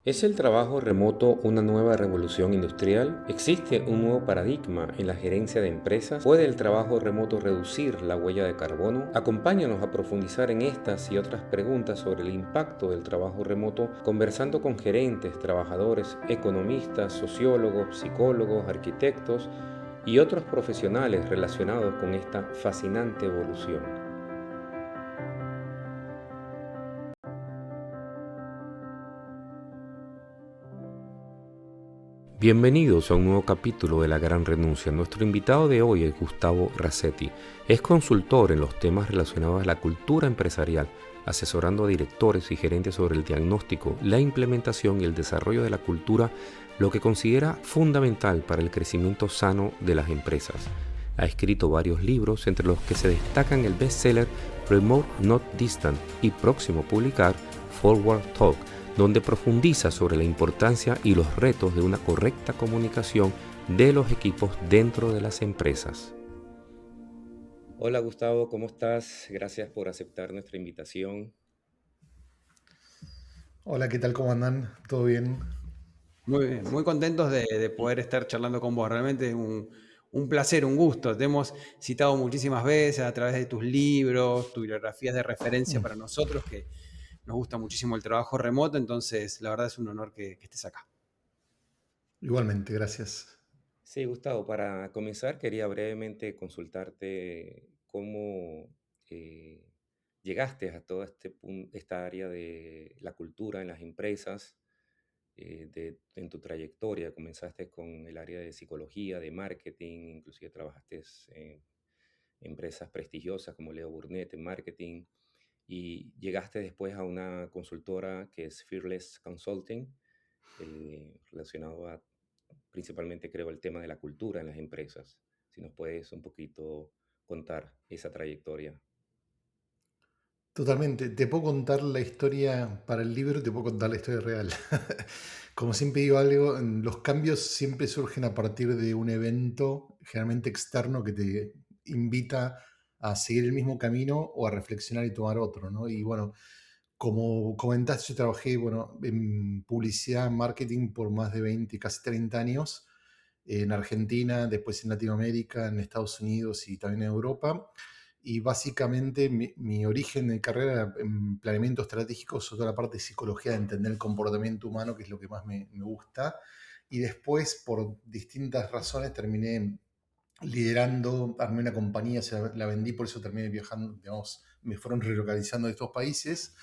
¿Es el trabajo remoto una nueva revolución industrial? ¿Existe un nuevo paradigma en la gerencia de empresas? ¿Puede el trabajo remoto reducir la huella de carbono? Acompáñanos a profundizar en estas y otras preguntas sobre el impacto del trabajo remoto, conversando con gerentes, trabajadores, economistas, sociólogos, psicólogos, arquitectos y otros profesionales relacionados con esta fascinante evolución. Bienvenidos a un nuevo capítulo de La Gran Renuncia. Nuestro invitado de hoy es Gustavo Rasetti. Es consultor en los temas relacionados a la cultura empresarial, asesorando a directores y gerentes sobre el diagnóstico, la implementación y el desarrollo de la cultura, lo que considera fundamental para el crecimiento sano de las empresas. Ha escrito varios libros, entre los que se destacan el bestseller Remote Not Distant y próximo a publicar Forward Talk, donde profundiza sobre la importancia y los retos de una correcta comunicación de los equipos dentro de las empresas. Hola Gustavo, ¿cómo estás? Gracias por aceptar nuestra invitación. Hola, ¿qué tal? ¿Cómo andan? ¿Todo bien? Muy bien, muy contentos de poder estar charlando con vos. Realmente es un placer, un gusto. Te hemos citado muchísimas veces a través de tus libros, tus bibliografías de referencia para nosotros, que nos gusta muchísimo el trabajo remoto, entonces la verdad es un honor que estés acá. Igualmente, gracias. Sí, Gustavo, para comenzar quería brevemente consultarte cómo eh, llegaste a toda esta área de la cultura en las empresas, en tu trayectoria. Comenzaste con el área de psicología, de marketing, inclusive trabajaste en empresas prestigiosas como Leo Burnett en marketing y llegaste después a una consultora que es Fearless Consulting, relacionado a principalmente creo el tema de la cultura en las empresas. Si nos puedes un poquito contar esa trayectoria. Totalmente. Te puedo contar la historia para el libro, te puedo contar la historia real. Como siempre digo algo, los cambios siempre surgen a partir de un evento, generalmente externo, que te invita a seguir el mismo camino o a reflexionar y tomar otro, ¿no? Y bueno, como comentaste, yo trabajé, bueno, en publicidad, marketing por más de 20, casi 30 años, en Argentina, después en Latinoamérica, en Estados Unidos y también en Europa. Y básicamente mi origen de carrera era en planeamiento estratégico, sobre todo la parte de psicología, de entender el comportamiento humano, que es lo que más me gusta. Y después, por distintas razones, terminé liderando, armé una compañía, se la vendí, por eso terminé viajando, digamos, me fueron relocalizando de estos países.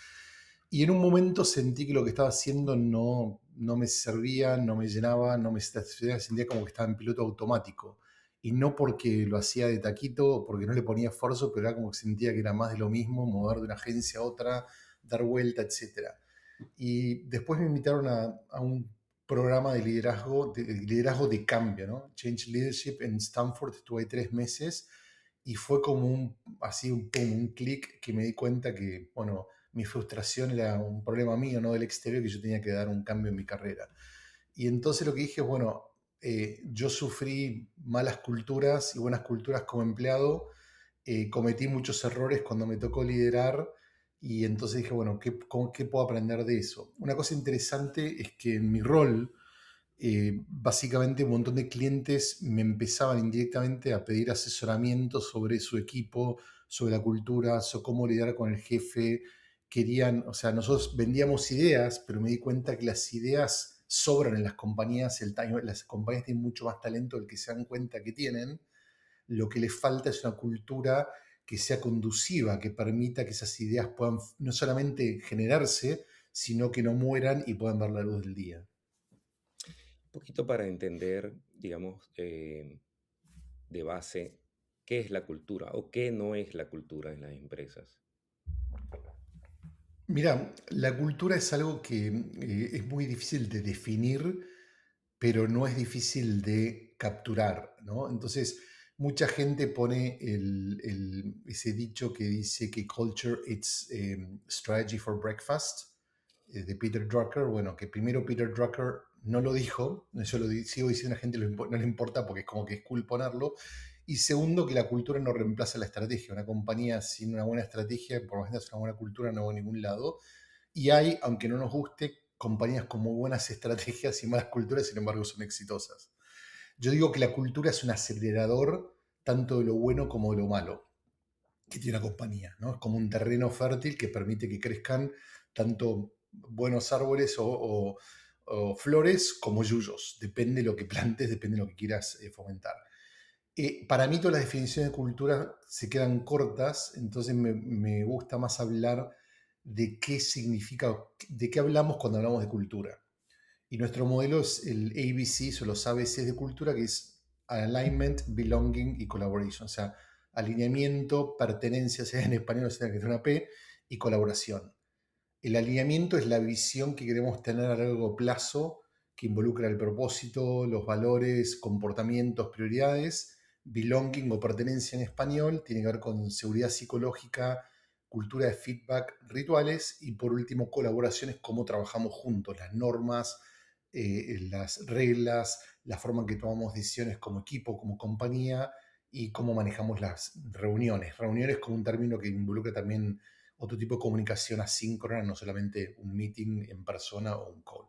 Y en un momento sentí que lo que estaba haciendo no me servía, no me llenaba, no me satisfacía, sentía como que estaba en piloto automático. Y no porque lo hacía de taquito, porque no le ponía esfuerzo, pero era como que sentía que era más de lo mismo, mover de una agencia a otra, dar vuelta, etcétera. Y después me invitaron a un programa de liderazgo de cambio, ¿no? Change Leadership en Stanford, estuve ahí 3 meses y fue como así un, pum, un clic que me di cuenta que, bueno, mi frustración era un problema mío, no del exterior, que yo tenía que dar un cambio en mi carrera. Y entonces lo que dije es, bueno, yo sufrí malas culturas y buenas culturas como empleado, cometí muchos errores cuando me tocó liderar y entonces dije, bueno, ¿qué puedo aprender de eso? Una cosa interesante es que en mi rol, básicamente un montón de clientes me empezaban indirectamente a pedir asesoramiento sobre su equipo, sobre la cultura, sobre cómo lidiar con el jefe. Querían, o sea, nosotros vendíamos ideas, pero me di cuenta que las ideas sobran en las compañías, las compañías tienen mucho más talento del que se dan cuenta que tienen. Lo que les falta es una cultura que sea conduciva, que permita que esas ideas puedan no solamente generarse, sino que no mueran y puedan ver la luz del día. Un poquito para entender, digamos, de base, qué es la cultura o qué no es la cultura en las empresas. Mira, la cultura es algo que es muy difícil de definir, pero no es difícil de capturar, ¿no? Entonces, mucha gente pone ese dicho que dice que culture it's strategy for breakfast, de Peter Drucker. Bueno, que primero Peter Drucker no lo dijo, yo sigo diciendo a la gente no le importa porque es como que es cool ponerlo. Y segundo, que la cultura no reemplaza la estrategia. Una compañía sin una buena estrategia, por más que tengas una buena cultura, no va a ningún lado. Y hay, aunque no nos guste, compañías con muy buenas estrategias y malas culturas, sin embargo, son exitosas. Yo digo que la cultura es un acelerador tanto de lo bueno como de lo malo que tiene una compañía, ¿no? Es como un terreno fértil que permite que crezcan tanto buenos árboles o flores como yuyos. Depende de lo que plantes, depende de lo que quieras fomentar. Para mí todas las definiciones de cultura se quedan cortas, entonces me gusta más hablar de qué significa, de qué hablamos cuando hablamos de cultura. Y nuestro modelo es el ABC, son los ABCs de cultura, que es Alignment, Belonging y Collaboration. O sea, alineamiento, pertenencia, sea en español, sea que es una P, y colaboración. El alineamiento es la visión que queremos tener a largo plazo, que involucra el propósito, los valores, comportamientos, prioridades. Belonging o pertenencia en español tiene que ver con seguridad psicológica, cultura de feedback, rituales y por último colaboraciones, cómo trabajamos juntos, las normas, las reglas, la forma en que tomamos decisiones como equipo, como compañía y cómo manejamos las reuniones. Reuniones como un término que involucra también otro tipo de comunicación asíncrona, no solamente un meeting en persona o un call.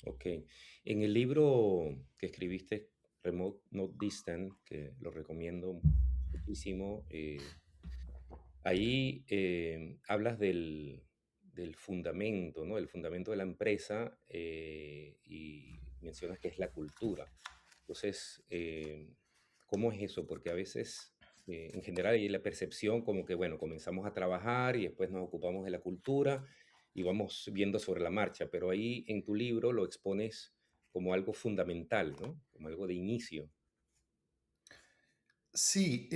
Ok. En el libro que escribiste, Remote Not Distant, que lo recomiendo muchísimo, ahí hablas del fundamento, ¿no? El fundamento de la empresa y mencionas que es la cultura. Entonces, ¿cómo es eso? Porque a veces, en general, hay la percepción como que, bueno, comenzamos a trabajar y después nos ocupamos de la cultura y vamos viendo sobre la marcha, pero ahí en tu libro lo expones como algo fundamental, ¿no? Como algo de inicio. Sí,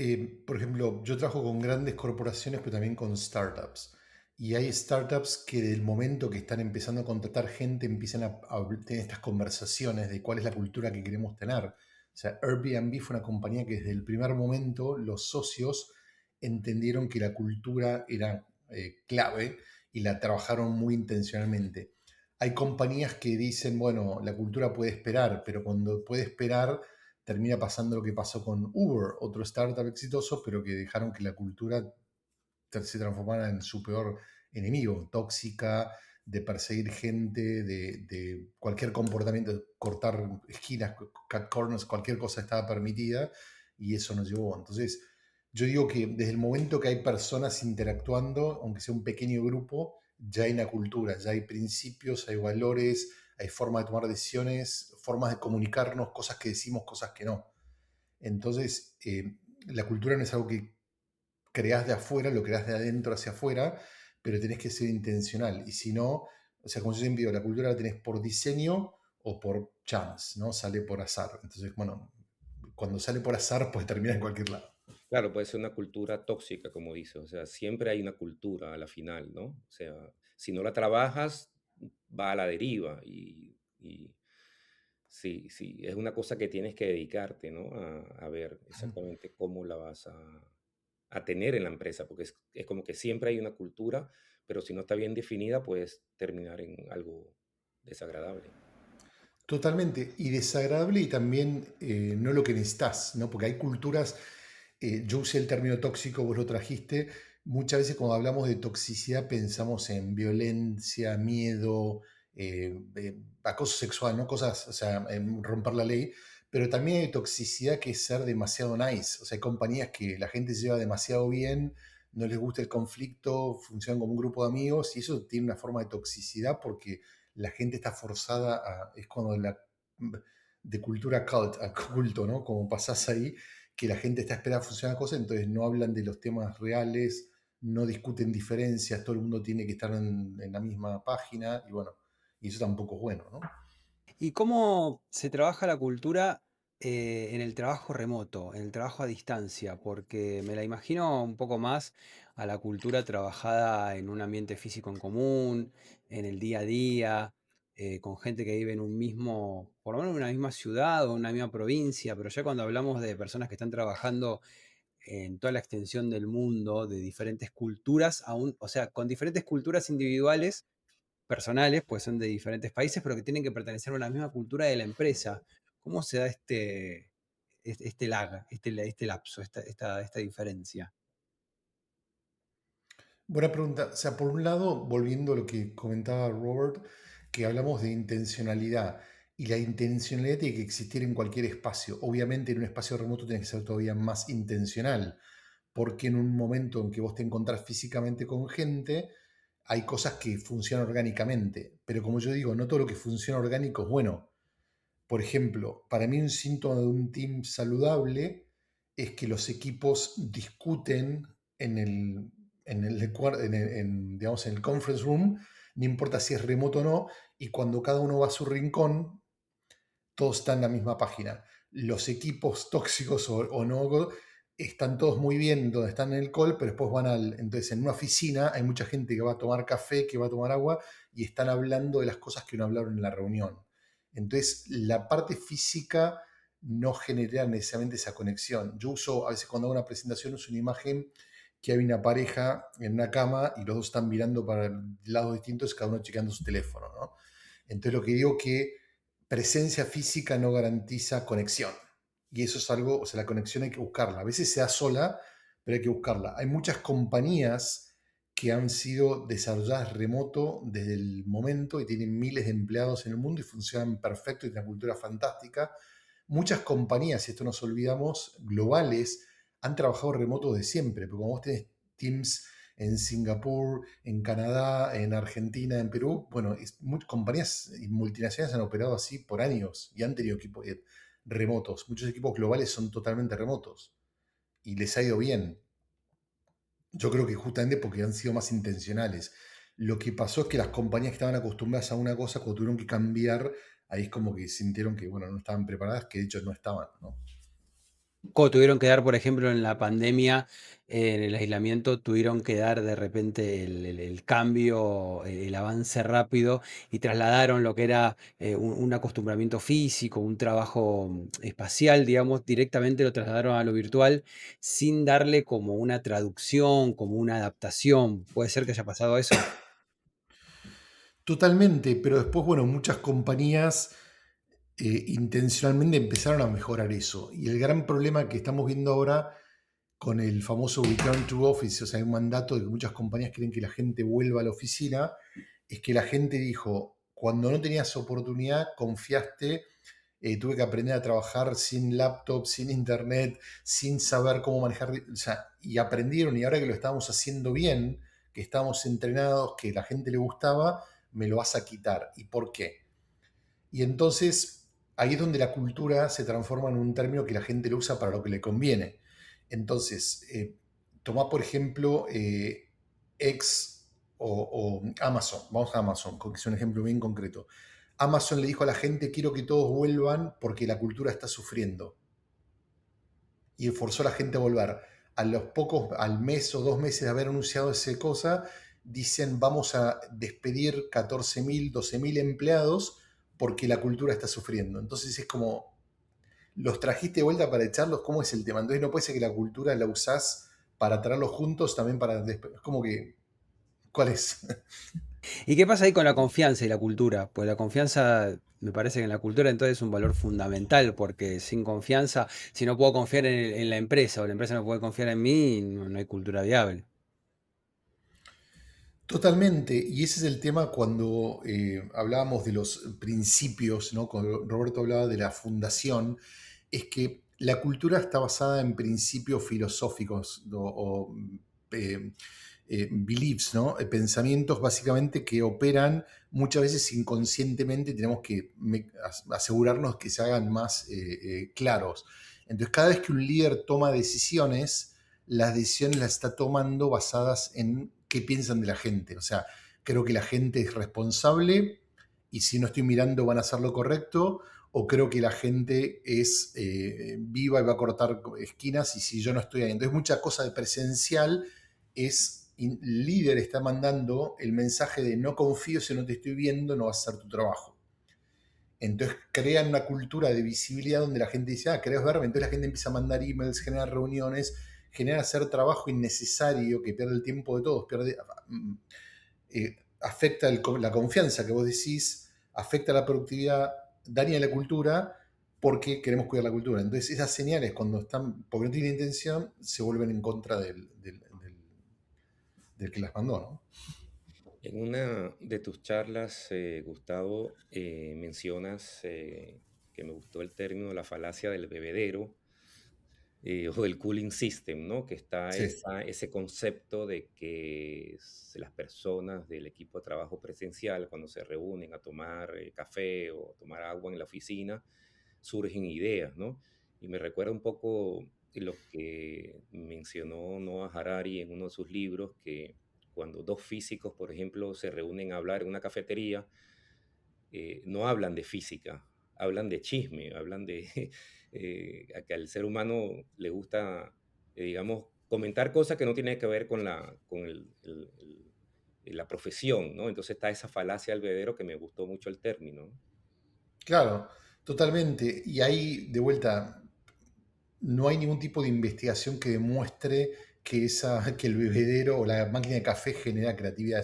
por ejemplo, yo trabajo con grandes corporaciones, pero también con startups. Y hay startups que del momento que están empezando a contratar gente, empiezan a tener estas conversaciones de cuál es la cultura que queremos tener. O sea, Airbnb fue una compañía que desde el primer momento los socios entendieron que la cultura era clave y la trabajaron muy intencionalmente. Hay compañías que dicen, bueno, la cultura puede esperar, pero cuando puede esperar termina pasando lo que pasó con Uber, otro startup exitoso, pero que dejaron que la cultura se transformara en su peor enemigo, tóxica, de perseguir gente, de cualquier comportamiento, cortar esquinas, cut corners, cualquier cosa estaba permitida y eso nos llevó. Entonces, yo digo que desde el momento que hay personas interactuando, aunque sea un pequeño grupo, ya hay una cultura, ya hay principios, hay valores, hay formas de tomar decisiones, formas de comunicarnos, cosas que decimos, cosas que no. Entonces, la cultura no es algo que creás de afuera, lo creás de adentro hacia afuera, pero tenés que ser intencional. Y si no, o sea, como yo siempre digo, la cultura la tenés por diseño o por chance, ¿no? Sale por azar. Entonces, bueno, cuando sale por azar, puede terminar en cualquier lado. Claro, puede ser una cultura tóxica, como dices, o sea, siempre hay una cultura a la final, ¿no? O sea, si no la trabajas, va a la deriva y sí, sí, es una cosa que tienes que dedicarte, ¿no? A ver exactamente cómo la vas a tener en la empresa, porque es como que siempre hay una cultura, pero si no está bien definida, puedes terminar en algo desagradable. Totalmente, y desagradable y también no lo que necesitas, ¿no? Porque hay culturas, yo usé el término tóxico, vos lo trajiste, muchas veces cuando hablamos de toxicidad pensamos en violencia, miedo, acoso sexual, ¿no? Cosas, o sea, en romper la ley, pero también hay toxicidad que es ser demasiado nice, o sea, hay compañías que la gente se lleva demasiado bien, no les gusta el conflicto, funcionan como un grupo de amigos y eso tiene una forma de toxicidad porque la gente está forzada a, es cuando la, de cultura cult, a culto, ¿no? Como pasás ahí, que la gente está esperando a funcionar cosas, entonces no hablan de los temas reales, no discuten diferencias, todo el mundo tiene que estar en la misma página, y bueno, y eso tampoco es bueno, ¿no? ¿Y cómo se trabaja la cultura en el trabajo remoto, en el trabajo a distancia? Porque me la imagino un poco más a la cultura trabajada en un ambiente físico en común, en el día a día, con gente que vive en un mismo, por lo menos en una misma ciudad o una misma provincia, pero ya cuando hablamos de personas que están trabajando en toda la extensión del mundo, de diferentes culturas, aún, o sea, con diferentes culturas individuales personales, pues son de diferentes países, pero que tienen que pertenecer a una misma cultura de la empresa. ¿Cómo se da este lag, este lapso, esta diferencia? Buena pregunta. O sea, por un lado, volviendo a lo que comentaba Robert, que hablamos de intencionalidad. Y la intencionalidad tiene que existir en cualquier espacio. Obviamente en un espacio remoto tiene que ser todavía más intencional, porque en un momento en que vos te encontrás físicamente con gente, hay cosas que funcionan orgánicamente. Pero como yo digo, no todo lo que funciona orgánico es bueno. Por ejemplo, para mí un síntoma de un team saludable es que los equipos discuten en digamos, en el conference room, no importa si es remoto o no, y cuando cada uno va a su rincón, todos están en la misma página. Los equipos tóxicos o no están todos muy bien donde están en el call, pero después van al... Entonces, en una oficina hay mucha gente que va a tomar café, que va a tomar agua, y están hablando de las cosas que no hablaron en la reunión. Entonces, la parte física no genera necesariamente esa conexión. Yo uso, a veces cuando hago una presentación, uso una imagen que hay una pareja en una cama y los dos están mirando para lados distintos, cada uno chequeando su teléfono, ¿no? Entonces, lo que digo que presencia física no garantiza conexión. Y eso es algo, o sea, la conexión hay que buscarla. A veces se da sola, pero hay que buscarla. Hay muchas compañías que han sido desarrolladas remoto desde el momento y tienen miles de empleados en el mundo y funcionan perfecto y tienen una cultura fantástica. Muchas compañías, y esto nos olvidamos, globales, han trabajado remoto de siempre, porque como vos tenés teams en Singapur, en Canadá, en Argentina, en Perú, bueno, compañías multinacionales han operado así por años y han tenido equipos remotos. Muchos equipos globales son totalmente remotos y les ha ido bien. Yo creo que justamente porque han sido más intencionales. Lo que pasó es que las compañías que estaban acostumbradas a una cosa, cuando tuvieron que cambiar, ahí es como que sintieron que, bueno, no estaban preparadas, que de hecho no estaban, ¿no? Como tuvieron que dar, por ejemplo, en la pandemia, en el aislamiento, tuvieron que dar de repente el cambio, el avance rápido y trasladaron lo que era un acostumbramiento físico, un trabajo espacial, digamos, directamente lo trasladaron a lo virtual sin darle como una traducción, como una adaptación. ¿Puede ser que haya pasado eso? Totalmente, pero después, bueno, muchas compañías intencionalmente empezaron a mejorar eso. Y el gran problema que estamos viendo ahora con el famoso Return to Office, o sea, hay un mandato de que muchas compañías quieren que la gente vuelva a la oficina, es que la gente dijo, cuando no tenías oportunidad, confiaste, tuve que aprender a trabajar sin laptop, sin internet, sin saber cómo manejar, o sea, y aprendieron, y ahora que lo estábamos haciendo bien, que estábamos entrenados, que la gente le gustaba, me lo vas a quitar. ¿Y por qué? Y entonces ahí es donde la cultura se transforma en un término que la gente lo usa para lo que le conviene. Entonces, toma por ejemplo X o Amazon, vamos a Amazon, que es un ejemplo bien concreto. Amazon le dijo a la gente, quiero que todos vuelvan porque la cultura está sufriendo. Y forzó a la gente a volver. A los pocos, al mes o 2 meses de haber anunciado esa cosa, dicen vamos a despedir 14.000, 12.000 empleados porque la cultura está sufriendo. Entonces es como, los trajiste de vuelta para echarlos, ¿cómo es el tema? Entonces no puede ser que la cultura la usás para traerlos juntos, también para... Es como que, ¿cuál es? ¿Y qué pasa ahí con la confianza y la cultura? Pues la confianza, me parece que en la cultura entonces es un valor fundamental, porque sin confianza, si no puedo confiar en la empresa o la empresa no puede confiar en mí, no hay cultura viable. Totalmente, y ese es el tema cuando hablábamos de los principios, ¿no? Cuando Roberto hablaba de la fundación, es que la cultura está basada en principios filosóficos o eh, beliefs, ¿no? Pensamientos básicamente que operan muchas veces inconscientemente, tenemos que asegurarnos que se hagan más claros. Entonces, cada vez que un líder toma decisiones, las decisiones las está tomando basadas en qué piensan de la gente. O sea, creo que la gente es responsable y si no estoy mirando van a hacer lo correcto, o creo que la gente es viva y va a cortar esquinas y si yo no estoy ahí. Entonces mucha cosa de presencial es, el líder está mandando el mensaje de no confío si no te estoy viendo, no vas a hacer tu trabajo. Entonces crean una cultura de visibilidad donde la gente dice, ¿querés verme? Entonces la gente empieza a mandar emails, genera reuniones, genera hacer trabajo innecesario que pierde el tiempo de todos, afecta la confianza que vos decís, afecta la productividad, daña la cultura porque queremos cuidar la cultura. Entonces esas señales cuando están, porque no tienen intención, se vuelven en contra del del que las mandó, ¿no? En una de tus charlas, Gustavo, mencionas que me gustó el término la falacia del bebedero, o del cooling system, ¿no? Que está Sí, ese concepto de que las personas del equipo de trabajo presencial, cuando se reúnen a tomar café o a tomar agua en la oficina, surgen ideas, ¿no? Y me recuerda un poco lo que mencionó Noah Harari en uno de sus libros, que cuando dos físicos, por ejemplo, se reúnen a hablar en una cafetería, no hablan de física, hablan de chisme, hablan de a que al ser humano le gusta, digamos, comentar cosas que no tienen que ver con la profesión, ¿no? Entonces está esa falacia al bebedero que me gustó mucho el término, ¿no? claro, totalmente. Y ahí, de vuelta, no hay ningún tipo de investigación que demuestre que el bebedero o la máquina de café genera creatividad.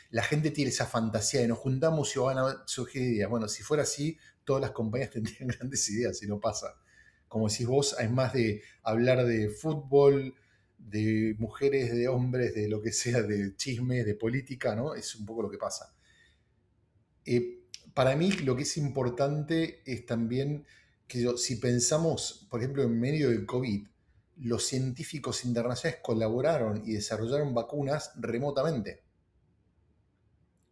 La gente tiene esa fantasía de nos juntamos y van a surgir ideas. Bueno, si fuera así, todas las compañías tendrían grandes ideas y no pasa. Como decís vos, además de hablar de fútbol, de mujeres, de hombres, de lo que sea, de chismes, de política, ¿no? Es un poco lo que pasa. Para mí lo que es importante es también que si pensamos, por ejemplo, en medio del COVID, los científicos internacionales colaboraron y desarrollaron vacunas remotamente.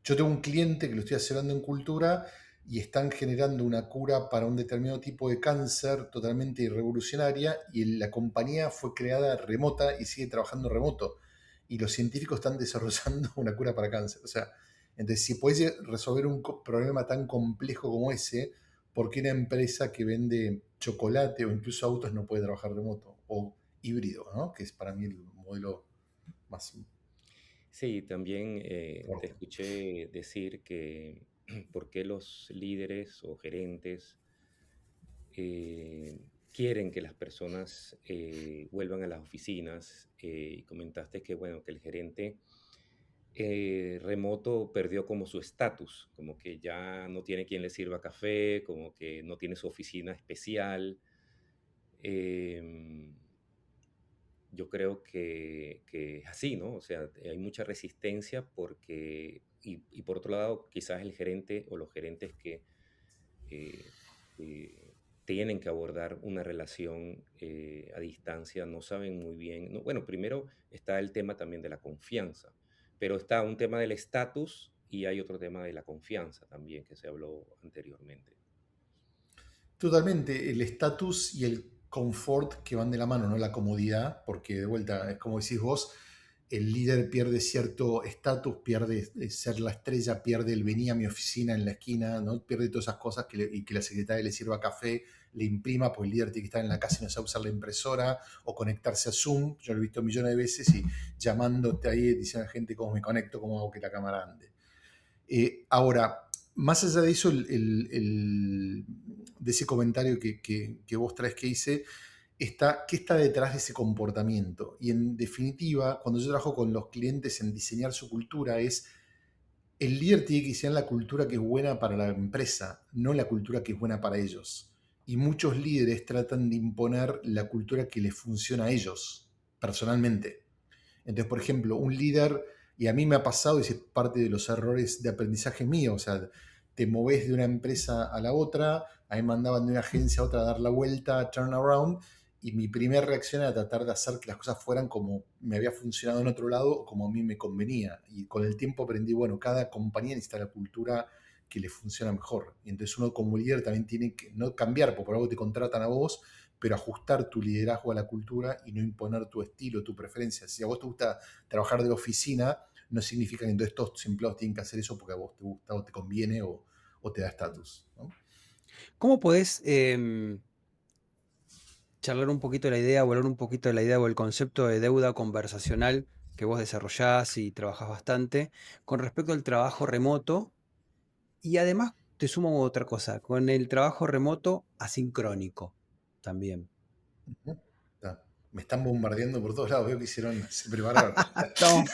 Yo tengo un cliente que lo estoy asesorando en cultura y están generando una cura para un determinado tipo de cáncer totalmente revolucionaria y la compañía fue creada remota y sigue trabajando remoto. Y los científicos están desarrollando una cura para cáncer. O sea, entonces si puedes resolver un problema tan complejo como ese, ¿por qué una empresa que vende chocolate o incluso autos no puede trabajar remoto? O híbrido, ¿no? Que es para mí el modelo más Sí, también te fuerte. escuché decir que por qué los líderes o gerentes quieren que las personas vuelvan a las oficinas, y comentaste que, bueno, que el gerente remoto perdió como su estatus, como que ya no tiene quien le sirva café, como que no tiene su oficina especial. Em, yo creo que es así, ¿no? O sea, hay mucha resistencia porque, y por otro lado, quizás el gerente o los gerentes que eh, tienen que abordar una relación a distancia no saben muy bien. Bueno, primero está el tema también de la confianza, pero está un tema del estatus y hay otro tema de la confianza también que se habló anteriormente. Totalmente, el estatus y el confort que van de la mano, no la comodidad, porque de vuelta, es como decís vos, el líder pierde cierto estatus, pierde ser la estrella, pierde el venía a mi oficina en la esquina, ¿no? Pierde todas esas cosas y que la secretaria le sirva café, le imprima, pues el líder tiene que estar en la casa y no sabe usar la impresora o conectarse a Zoom. Yo lo he visto millones de veces y llamándote ahí, diciendo a la gente cómo me conecto, cómo hago que la cámara ande. Ahora, más allá de eso, de ese comentario que vos traes que hice, ¿qué está detrás de ese comportamiento? Y en definitiva, cuando yo trabajo con los clientes en diseñar su cultura, el líder tiene que diseñar la cultura que es buena para la empresa, no la cultura que es buena para ellos. Y muchos líderes tratan de imponer la cultura que les funciona a ellos, personalmente. Entonces, por ejemplo, un líder, y a mí me ha pasado, y es parte de los errores de aprendizaje mío, o sea, te moves de una empresa a la otra, a mí me mandaban de una agencia a otra a dar la vuelta, turnaround, y mi primera reacción era tratar de hacer que las cosas fueran como me había funcionado en otro lado o como a mí me convenía. Y con el tiempo aprendí, bueno, cada compañía necesita la cultura que le funciona mejor. Y entonces uno como líder también tiene que no cambiar, porque por algo te contratan a vos, pero ajustar tu liderazgo a la cultura y no imponer tu estilo, tu preferencia. Si a vos te gusta trabajar de oficina, no significa que entonces todos tus empleados tienen que hacer eso porque a vos te gusta o te conviene o te da estatus, ¿no? ¿Cómo podés charlar un poquito de la idea, o hablar un poquito de la idea o el concepto de deuda conversacional que vos desarrollás y trabajás bastante con respecto al trabajo remoto? Y además te sumo otra cosa, con el trabajo remoto asincrónico también. ¿No? Me están bombardeando por todos lados, veo que se prepararon. Estamos-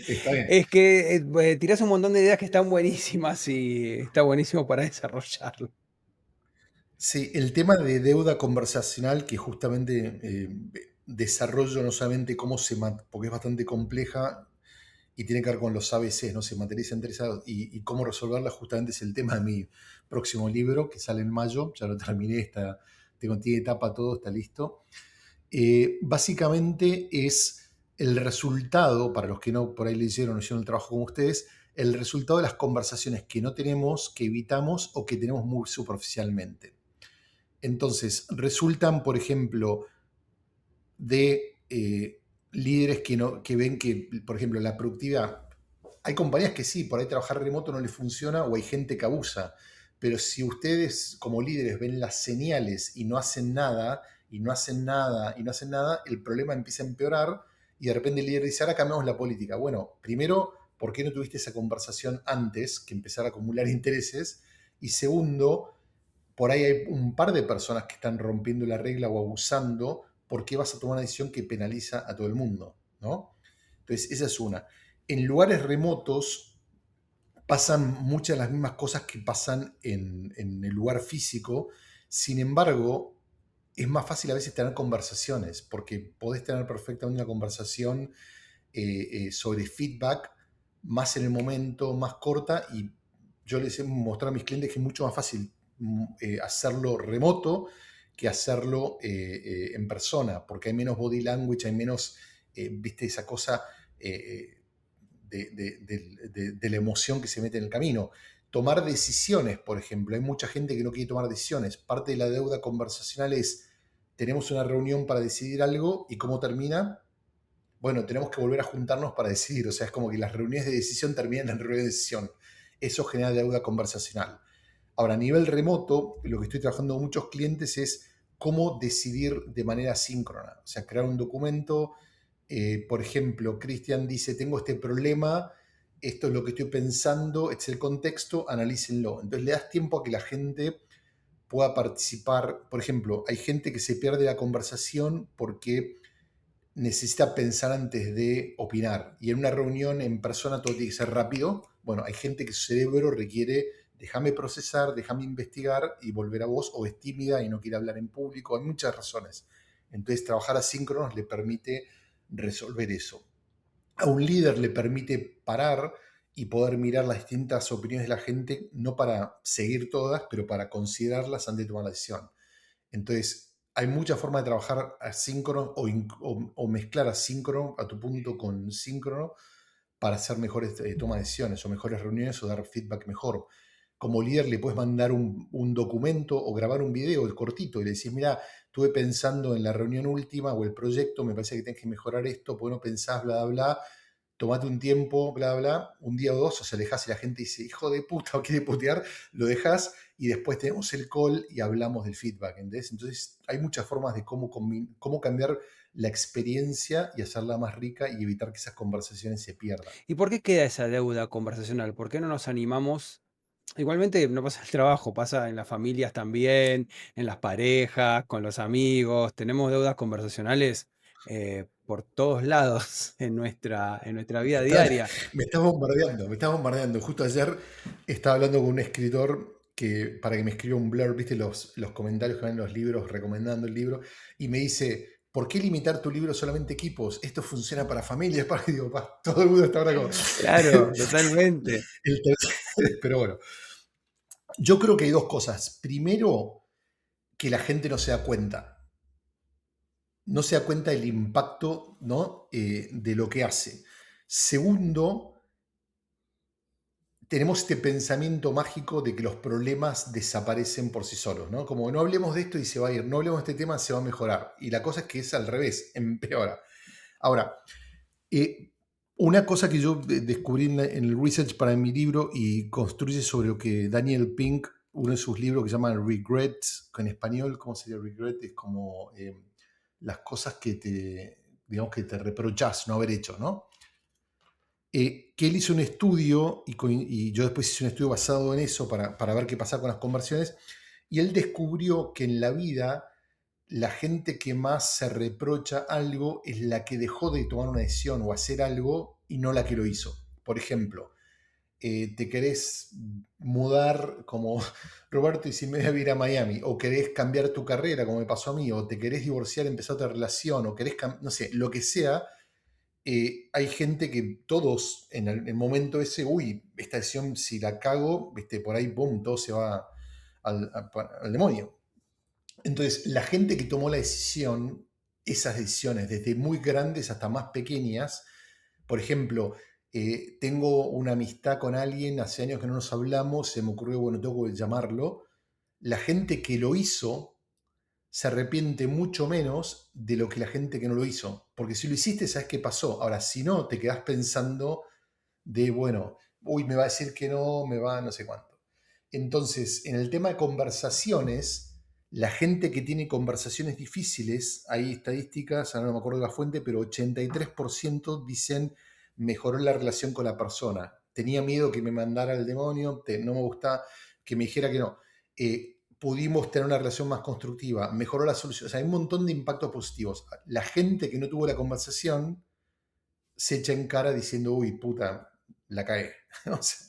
Está bien. Es que tirás un montón de ideas que están buenísimas y está buenísimo para desarrollarlo. Sí, el tema de deuda conversacional, que justamente desarrollo no solamente porque es bastante compleja y tiene que ver con los ABCs, ¿no? Se materializa interesados y cómo resolverla justamente es el tema de mi próximo libro que sale en mayo, ya lo terminé, tiene etapa, todo está listo. Básicamente es el resultado, para los que no por ahí leyeron o hicieron el trabajo como ustedes, el resultado de las conversaciones que no tenemos, que evitamos o que tenemos muy superficialmente. Entonces, resultan, por ejemplo, de líderes que ven que, por ejemplo, la productividad, hay compañías que sí, por ahí trabajar remoto no les funciona o hay gente que abusa, pero si ustedes como líderes ven las señales y no hacen nada, y no hacen nada, y no hacen nada, el problema empieza a empeorar y de repente el líder dice, ahora cambiamos la política. Bueno, primero, ¿por qué no tuviste esa conversación antes que empezar a acumular intereses? Y segundo, por ahí hay un par de personas que están rompiendo la regla o abusando, ¿por qué vas a tomar una decisión que penaliza a todo el mundo? ¿No? Entonces, esa es una. En lugares remotos pasan muchas de las mismas cosas que pasan en el lugar físico. Sin embargo, es más fácil a veces tener conversaciones, porque podés tener perfectamente una conversación sobre feedback más en el momento, más corta, y yo les he mostrado a mis clientes que es mucho más fácil hacerlo remoto que hacerlo en persona, porque hay menos body language, hay menos, viste, esa cosa de la emoción que se mete en el camino. Tomar decisiones, por ejemplo. Hay mucha gente que no quiere tomar decisiones. Parte de la deuda conversacional es, tenemos una reunión para decidir algo y ¿cómo termina? Bueno, tenemos que volver a juntarnos para decidir. O sea, es como que las reuniones de decisión terminan en reuniones de decisión. Eso genera deuda conversacional. Ahora, a nivel remoto, lo que estoy trabajando con muchos clientes es cómo decidir de manera síncrona. O sea, crear un documento. Por ejemplo, Cristian dice, tengo este problema, esto es lo que estoy pensando, este es el contexto, analícenlo. Entonces le das tiempo a que la gente pueda participar. Por ejemplo, hay gente que se pierde la conversación porque necesita pensar antes de opinar. Y en una reunión en persona todo tiene que ser rápido. Bueno, hay gente que su cerebro requiere, déjame procesar, déjame investigar y volver a vos, o es tímida y no quiere hablar en público. Hay muchas razones. Entonces, trabajar asíncronos le permite resolver eso. A un líder le permite parar y poder mirar las distintas opiniones de la gente, no para seguir todas, pero para considerarlas antes de tomar la decisión. Entonces, hay muchas formas de trabajar asíncrono o mezclar asíncrono a tu punto con síncrono para hacer mejores tomas de decisiones o mejores reuniones o dar feedback mejor. Como líder le puedes mandar un documento o grabar un video cortito y le decís, mira, estuve pensando en la reunión última o el proyecto, me parece que tienes que mejorar esto, porque no pensás, bla, bla, bla, tomate un tiempo, bla, bla, un día o dos, o sea, dejás y la gente dice, hijo de puta, o quiere putear, lo dejas y después tenemos el call y hablamos del feedback, ¿entendés? Entonces hay muchas formas de cómo cambiar la experiencia y hacerla más rica y evitar que esas conversaciones se pierdan. ¿Y por qué queda esa deuda conversacional? ¿Por qué no nos animamos? Igualmente no pasa en el trabajo, pasa en las familias también, en las parejas, con los amigos. Tenemos deudas conversacionales por todos lados en nuestra vida Total, diaria. me estás bombardeando, me estás bombardeando. Justo ayer estaba hablando con un escritor para que me escriba un blurb, viste los comentarios que van en los libros recomendando el libro, y me dice, ¿por qué limitar tu libro solamente a equipos? Esto funciona para familias, para que digo, todo el mundo está ahora como... Claro, totalmente. Pero bueno, yo creo que hay dos cosas. Primero, que la gente no se da cuenta. No se da cuenta del impacto, ¿no? De lo que hace. Segundo, tenemos este pensamiento mágico de que los problemas desaparecen por sí solos, ¿no? Como no hablemos de esto y se va a ir, no hablemos de este tema, se va a mejorar. Y la cosa es que es al revés, empeora. Ahora, una cosa que yo descubrí en el research para mi libro y construye sobre lo que Daniel Pink, uno de sus libros que se llama Regret, que en español, ¿cómo sería Regret? Es como las cosas que digamos, que te reprochas no haber hecho, ¿no? Que él hizo un estudio y yo después hice un estudio basado en eso para ver qué pasaba con las conversiones, y él descubrió que en la vida la gente que más se reprocha algo es la que dejó de tomar una decisión o hacer algo y no la que lo hizo. Por ejemplo, te querés mudar como Roberto y si me voy a vivir a Miami, o querés cambiar tu carrera, como me pasó a mí, o te querés divorciar, empezar otra relación, o querés, no sé, lo que sea, hay gente que todos en el momento ese, uy, esta decisión si la cago, ¿viste? Por ahí, boom, todo se va al demonio. Entonces, la gente que tomó la decisión, esas decisiones, desde muy grandes hasta más pequeñas, por ejemplo, tengo una amistad con alguien, hace años que no nos hablamos, se me ocurrió, bueno, tengo que llamarlo. La gente que lo hizo se arrepiente mucho menos de lo que la gente que no lo hizo. Porque si lo hiciste, sabes qué pasó. Ahora, si no, te quedás pensando de, bueno, uy, me va a decir que no, me va no sé cuánto. Entonces, en el tema de conversaciones, la gente que tiene conversaciones difíciles, hay estadísticas, ahora no me acuerdo de la fuente, pero 83% dicen mejoró la relación con la persona. Tenía miedo que me mandara al demonio, no me gusta que me dijera que no. Pudimos tener una relación más constructiva, mejoró la solución. O sea, hay un montón de impactos positivos. La gente que no tuvo la conversación se echa en cara diciendo, uy, puta, la cagué. O sea,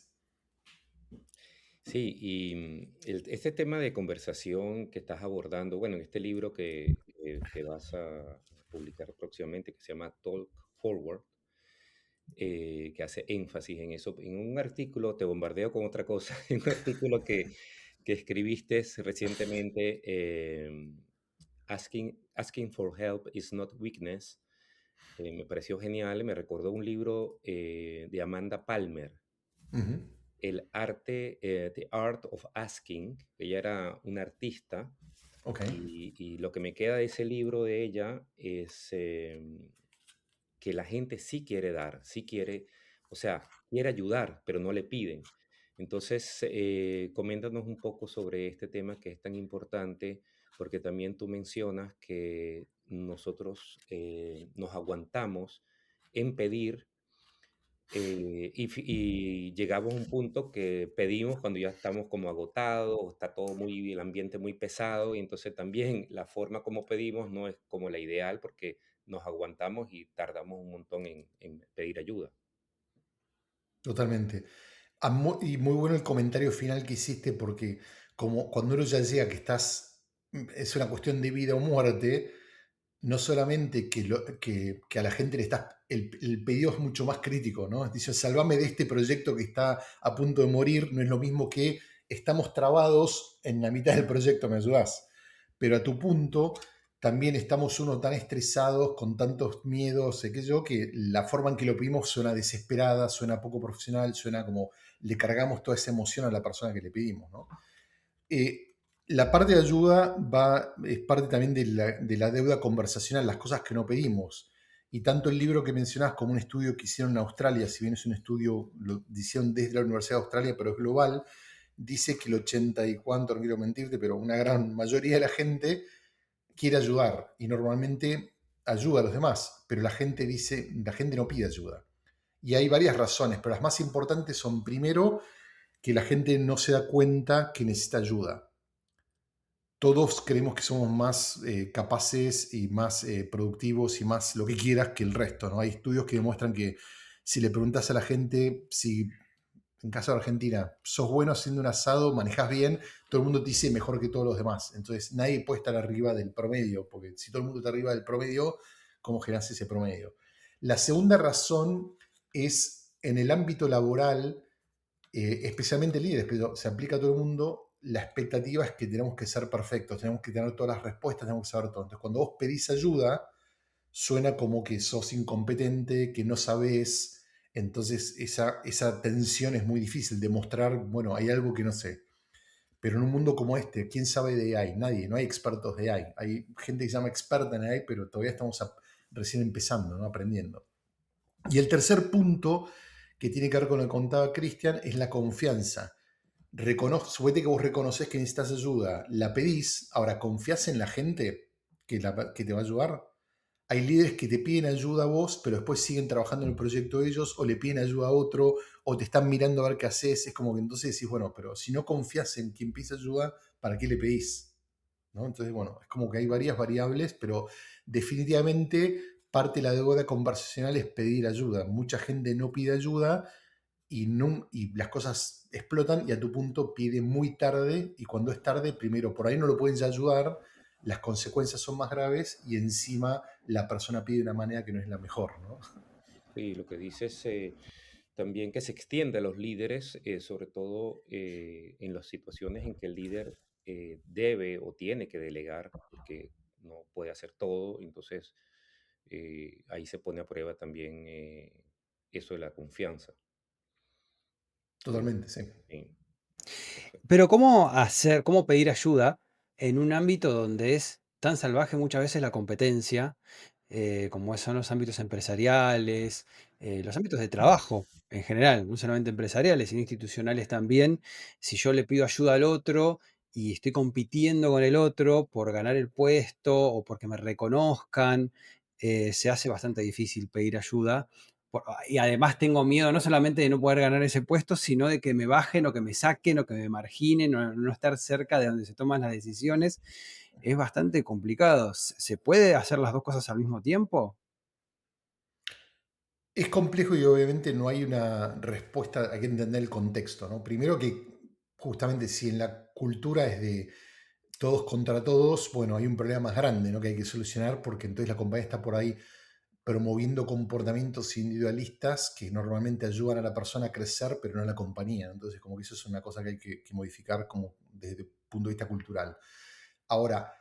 Sí, y este tema de conversación que estás abordando, bueno, en este libro que vas a publicar próximamente, que se llama Talk Forward, que hace énfasis en eso. En un artículo, te bombardeo con otra cosa, en un artículo que escribiste recientemente, asking for help is not weakness, me pareció genial, me recordó un libro de Amanda Palmer, ujú, El arte, The Art of Asking. Ella era una artista ok, y lo que me queda de ese libro de ella es que la gente sí quiere dar, sí quiere, o sea, quiere ayudar, pero no le piden. Entonces, coméntanos un poco sobre este tema que es tan importante, porque también tú mencionas que nosotros nos aguantamos en pedir y llegamos a un punto que pedimos cuando ya estamos como agotados, o está todo muy, el ambiente muy pesado, y entonces también la forma como pedimos no es como la ideal porque nos aguantamos y tardamos un montón en pedir ayuda. totalmente. Y muy bueno el comentario final que hiciste porque como cuando uno ya llega que estás, es una cuestión de vida o muerte, no solamente que a la gente le estás, el pedido es mucho más crítico, ¿no? Dice, salvame de este proyecto que está a punto de morir, no es lo mismo que estamos trabados en la mitad del proyecto, ¿me ayudás? Pero a tu punto, también estamos uno tan estresados, con tantos miedos, sé que yo, que la forma en que lo pedimos suena desesperada, suena poco profesional, suena como le cargamos toda esa emoción a la persona que le pedimos, ¿no? Eh, la parte de ayuda es parte también de la deuda conversacional, las cosas que no pedimos. Y tanto el libro que mencionás como un estudio que hicieron en Australia, si bien es un estudio, lo hicieron desde la Universidad de Australia, pero es global, dice que el 80 y cuánto, no quiero mentirte, pero una gran mayoría de la gente quiere ayudar y normalmente ayuda a los demás, pero la gente dice, la gente no pide ayuda. Y hay varias razones, pero las más importantes son primero que la gente no se da cuenta que necesita ayuda. Todos creemos que somos más capaces y más productivos y más lo que quieras que el resto, ¿no? Hay estudios que demuestran que si le preguntas a la gente si, en caso de Argentina, sos bueno haciendo un asado, manejas bien, todo el mundo te dice mejor que todos los demás. Entonces nadie puede estar arriba del promedio, porque si todo el mundo está arriba del promedio, ¿cómo generas ese promedio? La segunda razón es en el ámbito laboral, especialmente líderes, pero se aplica a todo el mundo, la expectativa es que tenemos que ser perfectos, tenemos que tener todas las respuestas, tenemos que saber todo. Entonces, cuando vos pedís ayuda, suena como que sos incompetente, que no sabés, entonces esa tensión es muy difícil, demostrar, bueno, hay algo que no sé. Pero en un mundo como este, ¿quién sabe de AI? Nadie, no hay expertos de AI. Hay gente que se llama experta en AI, pero todavía estamos recién empezando, ¿no? Aprendiendo. Y el tercer punto que tiene que ver con lo que contaba Cristian es la confianza. Suponete que vos reconoces que necesitas ayuda, la pedís, ahora confías en la gente que te va a ayudar. Hay líderes que te piden ayuda a vos, pero después siguen trabajando en el proyecto de ellos, o le piden ayuda a otro, o te están mirando a ver qué haces. Es como que entonces decís, bueno, pero si no confías en quien pide ayuda, ¿para qué le pedís? ¿No? Entonces, bueno, es como que hay varias variables, pero definitivamente parte de la deuda conversacional es pedir ayuda. Mucha gente no pide ayuda y las cosas explotan y a tu punto pide muy tarde y cuando es tarde, primero por ahí no lo pueden ya ayudar, las consecuencias son más graves y encima la persona pide de una manera que no es la mejor, ¿no? Sí, lo que dices también que se extiende a los líderes, sobre todo en las situaciones en que el líder debe o tiene que delegar, porque no puede hacer todo, entonces ahí se pone a prueba también eso de la confianza. Eh, Totalmente, sí. sí, perfecto. Pero ¿cómo hacer, cómo pedir ayuda en un ámbito donde es tan salvaje muchas veces la competencia, como son los ámbitos empresariales, los ámbitos de trabajo en general, no solamente empresariales, sino institucionales también? Si yo le pido ayuda al otro y estoy compitiendo con el otro por ganar el puesto o porque me reconozcan, se hace bastante difícil pedir ayuda. Y además tengo miedo no solamente de no poder ganar ese puesto, sino de que me bajen o que me saquen o que me marginen o no estar cerca de donde se toman las decisiones. Es bastante complicado. ¿Se puede hacer las dos cosas al mismo tiempo? Es complejo y obviamente no hay una respuesta, hay que entender el contexto, ¿no? Primero que justamente si en la cultura es de todos contra todos, bueno, hay un problema más grande, ¿no? Que hay que solucionar porque entonces la compañía está por ahí promoviendo comportamientos individualistas que normalmente ayudan a la persona a crecer, pero no a la compañía. Entonces, como que eso es una cosa que hay que modificar como desde el punto de vista cultural. Ahora,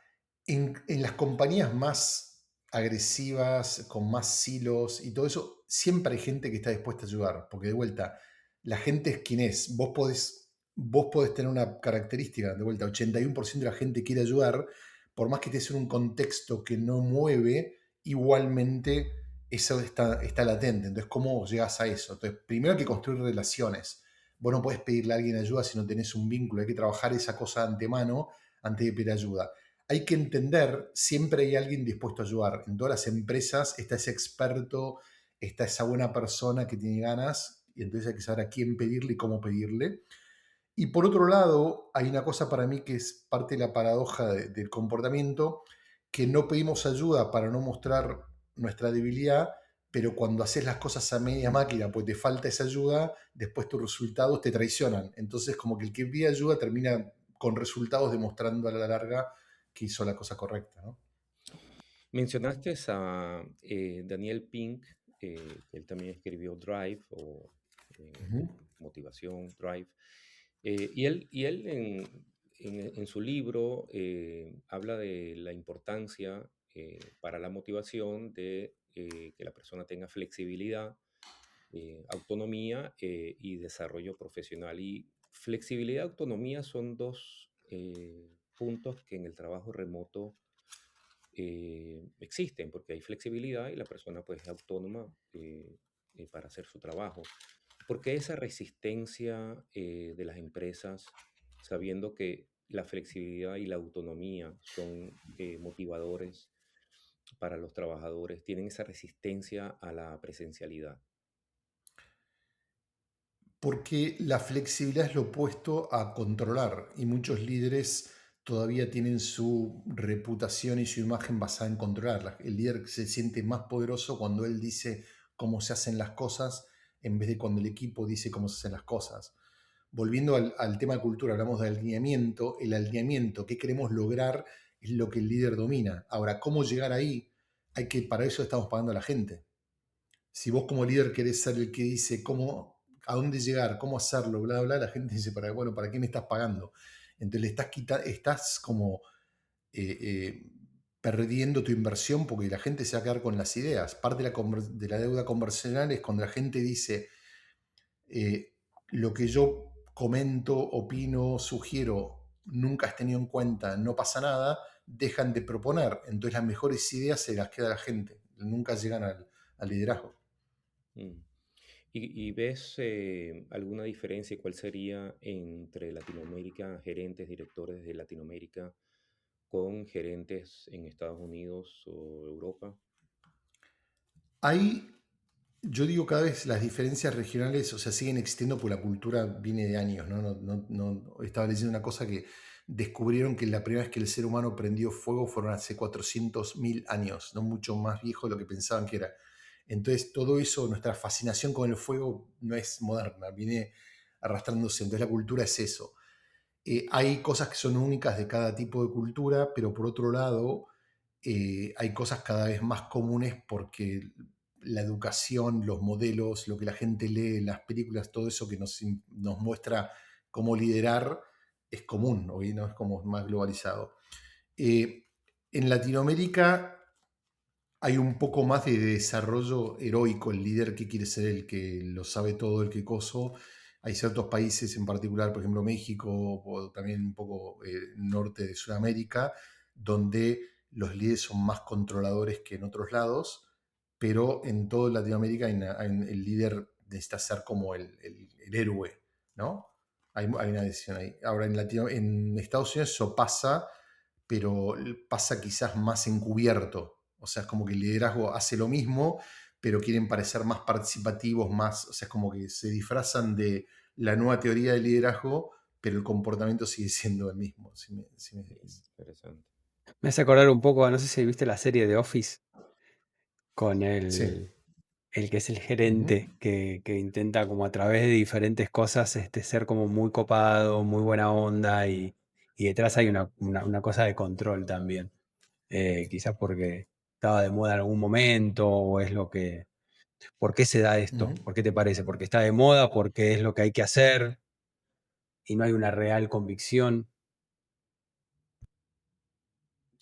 en las compañías más agresivas, con más silos y todo eso, siempre hay gente que está dispuesta a ayudar, porque de vuelta, la gente es quien es. Vos podés tener una característica, de vuelta, 81% de la gente quiere ayudar, por más que estés en un contexto que no mueve, igualmente eso está latente. Entonces, ¿cómo llegas a eso? Entonces, primero hay que construir relaciones. Vos no podés pedirle a alguien ayuda si no tenés un vínculo, hay que trabajar esa cosa de antemano antes de pedir ayuda. Hay que entender, siempre hay alguien dispuesto a ayudar. En todas las empresas está ese experto, está esa buena persona que tiene ganas, y entonces hay que saber a quién pedirle y cómo pedirle. Y por otro lado, hay una cosa para mí que es parte de la paradoja del comportamiento, que no pedimos ayuda para no mostrar nuestra debilidad, pero cuando haces las cosas a media máquina, pues te falta esa ayuda, después tus resultados te traicionan. Entonces, como que el que pide ayuda termina con resultados demostrando a la larga que hizo la cosa correcta, ¿no? Mencionaste a Daniel Pink, él también escribió Drive o eh, Ujú. Motivación, Drive. Y él en su libro habla de la importancia para la motivación de que la persona tenga flexibilidad, autonomía y desarrollo profesional. Y flexibilidad y autonomía son dos puntos que en el trabajo remoto existen, porque hay flexibilidad y la persona pues es autónoma para hacer su trabajo. ¿Por qué esa resistencia de las empresas, sabiendo que la flexibilidad y la autonomía son motivadores para los trabajadores, tienen esa resistencia a la presencialidad? Porque la flexibilidad es lo opuesto a controlar y muchos líderes todavía tienen su reputación y su imagen basada en controlar. El líder se siente más poderoso cuando él dice cómo se hacen las cosas en vez de cuando el equipo dice cómo se hacen las cosas. Volviendo al tema de cultura, hablamos de alineamiento. El alineamiento, qué queremos lograr, es lo que el líder domina. Ahora, ¿cómo llegar ahí? Para eso estamos pagando a la gente. Si vos como líder querés ser el que dice cómo, a dónde llegar, cómo hacerlo, bla, bla, la gente dice, bueno, ¿para qué me estás pagando? Entonces le estás como eh, eh, perdiendo tu inversión porque la gente se va a quedar con las ideas. Parte de la deuda conversacional es cuando la gente dice, eh, lo que yo comento, opino, sugiero, nunca has tenido en cuenta, no pasa nada, dejan de proponer. Entonces las mejores ideas se las queda la gente, nunca llegan al liderazgo. Mm. ¿Y ves alguna diferencia? ¿Cuál sería entre Latinoamérica, gerentes, directores de Latinoamérica con gerentes en Estados Unidos o Europa? Hay, yo digo cada vez las diferencias regionales, o sea, siguen existiendo porque la cultura viene de años, ¿no? Estaba leyendo una cosa que descubrieron que la primera vez que el ser humano prendió fuego fueron hace 400.000 años, no mucho más viejo de lo que pensaban que era. Entonces todo eso, nuestra fascinación con el fuego no es moderna, viene arrastrándose. Entonces la cultura es eso. Hay cosas que son únicas de cada tipo de cultura, pero por otro lado, hay cosas cada vez más comunes porque la educación, los modelos, lo que la gente lee, las películas, todo eso que nos muestra cómo liderar es común, hoy no es como más globalizado. Eh, en Latinoamérica hay un poco más de desarrollo heroico, el líder que quiere ser el que lo sabe todo, el que coso. Hay ciertos países en particular, por ejemplo México o también un poco norte de Sudamérica, donde los líderes son más controladores que en otros lados, pero en toda Latinoamérica el líder necesita ser como el héroe, ¿no? Hay una decisión ahí. Ahora en Estados Unidos eso pasa, pero pasa quizás más encubierto. O sea, es como que el liderazgo hace lo mismo, pero quieren parecer más participativos, más, o sea, es como que se disfrazan de la nueva teoría del liderazgo, pero el comportamiento sigue siendo el mismo. Interesante. Me hace acordar un poco, no sé si viste la serie de Office con Sí. el que es el Ujú, gerente, que intenta como a través de diferentes cosas ser como muy copado, muy buena onda y detrás hay una cosa de control también. Quizás porque estaba de moda en algún momento o es lo que... ¿Por qué se da ujú. esto? ¿Por qué te parece? ¿Porque está de moda? ¿Porque es lo que hay que hacer? Y no hay una real convicción.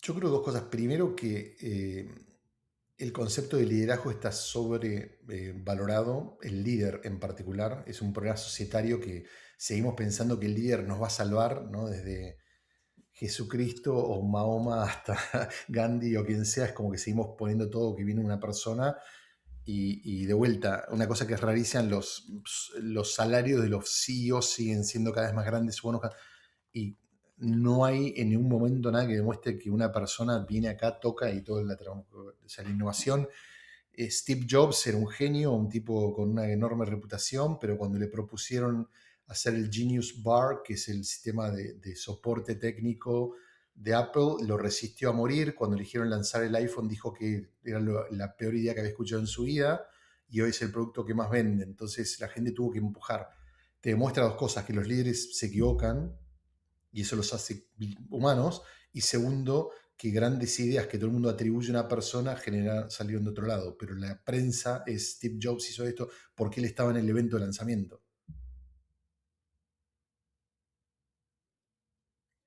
Yo creo dos cosas. Primero, que el concepto de liderazgo está sobrevalorado. El líder en particular es un problema societario que seguimos pensando que el líder nos va a salvar, ¿no? Desde Jesucristo o Mahoma hasta Gandhi o quien sea, es como que seguimos poniendo todo que viene una persona y de vuelta, una cosa que es rarísima, los salarios de los CEOs siguen siendo cada vez más grandes, buenos, y no hay en ningún momento nada que demuestre que una persona viene acá, toca y todo o sea, la innovación. Steve Jobs era un genio, un tipo con una enorme reputación, pero cuando le propusieron hacer el Genius Bar, que es el sistema de soporte técnico de Apple, lo resistió a morir. Cuando eligieron lanzar el iPhone, dijo que era la peor idea que había escuchado en su vida y hoy es el producto que más vende. Entonces la gente tuvo que empujar. Te demuestra dos cosas, que los líderes se equivocan y eso los hace humanos. Y segundo, que grandes ideas que todo el mundo atribuye a una persona salieron de otro lado. Pero la prensa es Steve Jobs hizo esto porque él estaba en el evento de lanzamiento.